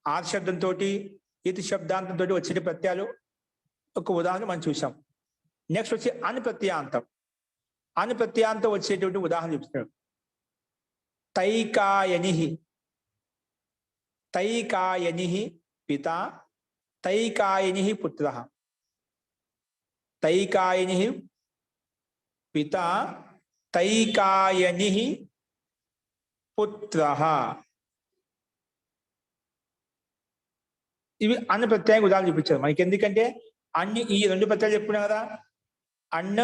ఆర్ శబ్దంతో ఇతి శబ్దాంతంతో వచ్చే ప్రత్యయాలు ఒక ఉదాహరణ మనం చూసాం. నెక్స్ట్ వచ్చి అను ప్రత్యాంతం. అను ప్రత్యాంతం వచ్చేటువంటి ఉదాహరణ చూపిస్తున్నాడు. తైకాయని తైకాయని పిత తైకాయని పుత్ర తైకాయని పిత తైకాయని పుత్ర. ఇవి అన్న ప్రత్యయానికి ఉదాహరణ చూపించారు మనకి. ఎందుకంటే అన్ని ఈ రెండు ప్రత్యయాలు చెప్పుకున్నాం కదా అన్న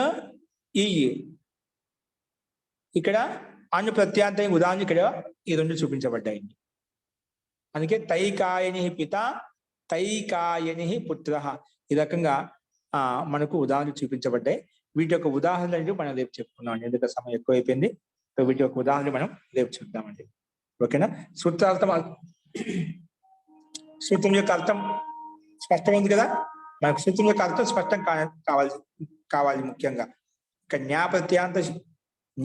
ఈ ఇక్కడ అన్న ప్రత్యాంతానికి ఉదాహరణ ఇక్కడ ఈ రెండు చూపించబడ్డాయండి. అందుకే తైకాయని పిత తైకాయని పుత్ర ఈ రకంగా మనకు ఉదాహరణలు చూపించబడ్డాయి. వీటి యొక్క ఉదాహరణలు మనం రేపు చెప్పుకున్నామండి. ఎందుకంటే సమయం ఎక్కువ అయిపోయింది. వీటి యొక్క ఉదాహరణలు మనం రేపు చూద్దామండి. ఓకేనా. సూత్రార్థం సూత్రం యొక్క అర్థం స్పష్టంగా ఉంది కదా. మనకు సూత్రం యొక్క అర్థం స్పష్టం కావాలి ముఖ్యంగా. ఇక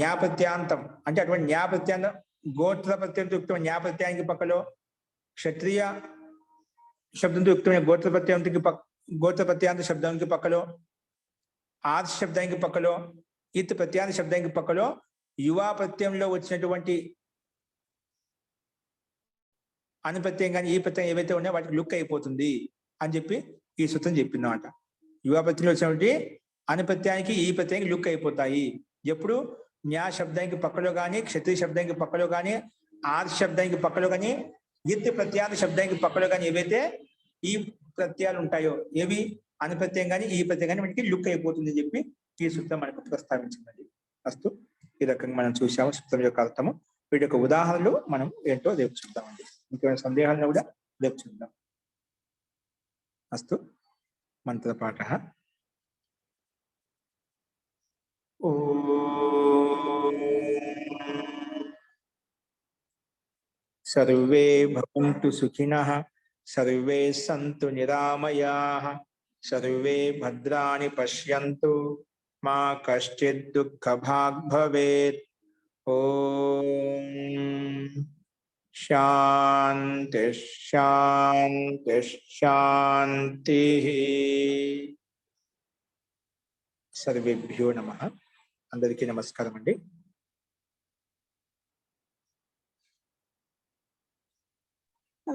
న్యాప్రత్యాంతం అంటే అటువంటి న్యాప్రత్యాంతం గోత్ర ప్రత్యయంతో యుక్తమైన న్యాప్రత్యానికి పక్కలో క్షత్రియ శబ్దంతో యుక్తమైన గోత్ర ప్రత్యాంత శబ్దానికి పక్కలో ఆర్ష శబ్దానికి పక్కలో ఇత్ ప్రత్యాంత శబ్దానికి పక్కలో యువా ప్రత్యయంలో వచ్చినటువంటి అను ప్రత్యయం కానీ ఈ ప్రత్యయం ఏవైతే ఉన్నాయో వాటికి లుక్ అయిపోతుంది అని చెప్పి ఈ సూత్రం చెప్పిందన్నమాట. యువా ప్రత్యయంలో వచ్చినటువంటి అను ప్రత్యయానికి ఈ ప్రత్యయానికి లుక్ అయిపోతాయి. ఎప్పుడు న్యా శబ్దానికి పక్కలో కానీ క్షత్రియ శబ్దానికి పక్కలో కానీ ఆర్ శబ్దానికి పక్కలో కానీ ఇత్ ప్రత్యాంత శబ్దానికి పక్కలో కానీ ఏవైతే ఈ ప్రత్యయాలు ఉంటాయో ఏవి అను ప్రత్యయం కానీ ఈ ప్రత్యయం కానీ మనకి లుక్ అయిపోతుంది అని చెప్పి ఈ సూత్రం మనకు ప్రస్తావించిందండి. అస్తు ఈ రకంగా మనం చూసాము సూత్రం యొక్క అర్థము. వీటి యొక్క ఉదాహరణలు మనం ఏంటో రేపు చూద్దామండి. ఇంకేమైనా సందేహాలను కూడా రేపు చూద్దాం. అస్తు మంత్రపాఠ सर्वे भवन्तु सुखिनः, सर्वे सन्तु निरामयाः, सर्वे भद्राणि पश्यन्तु, मा कश्चित् दुःखभाग् भवेत्। ओम शांति शांति शांति। सर्वेभ्यो नमः। अंदरिकी नमस्कारम अंडी।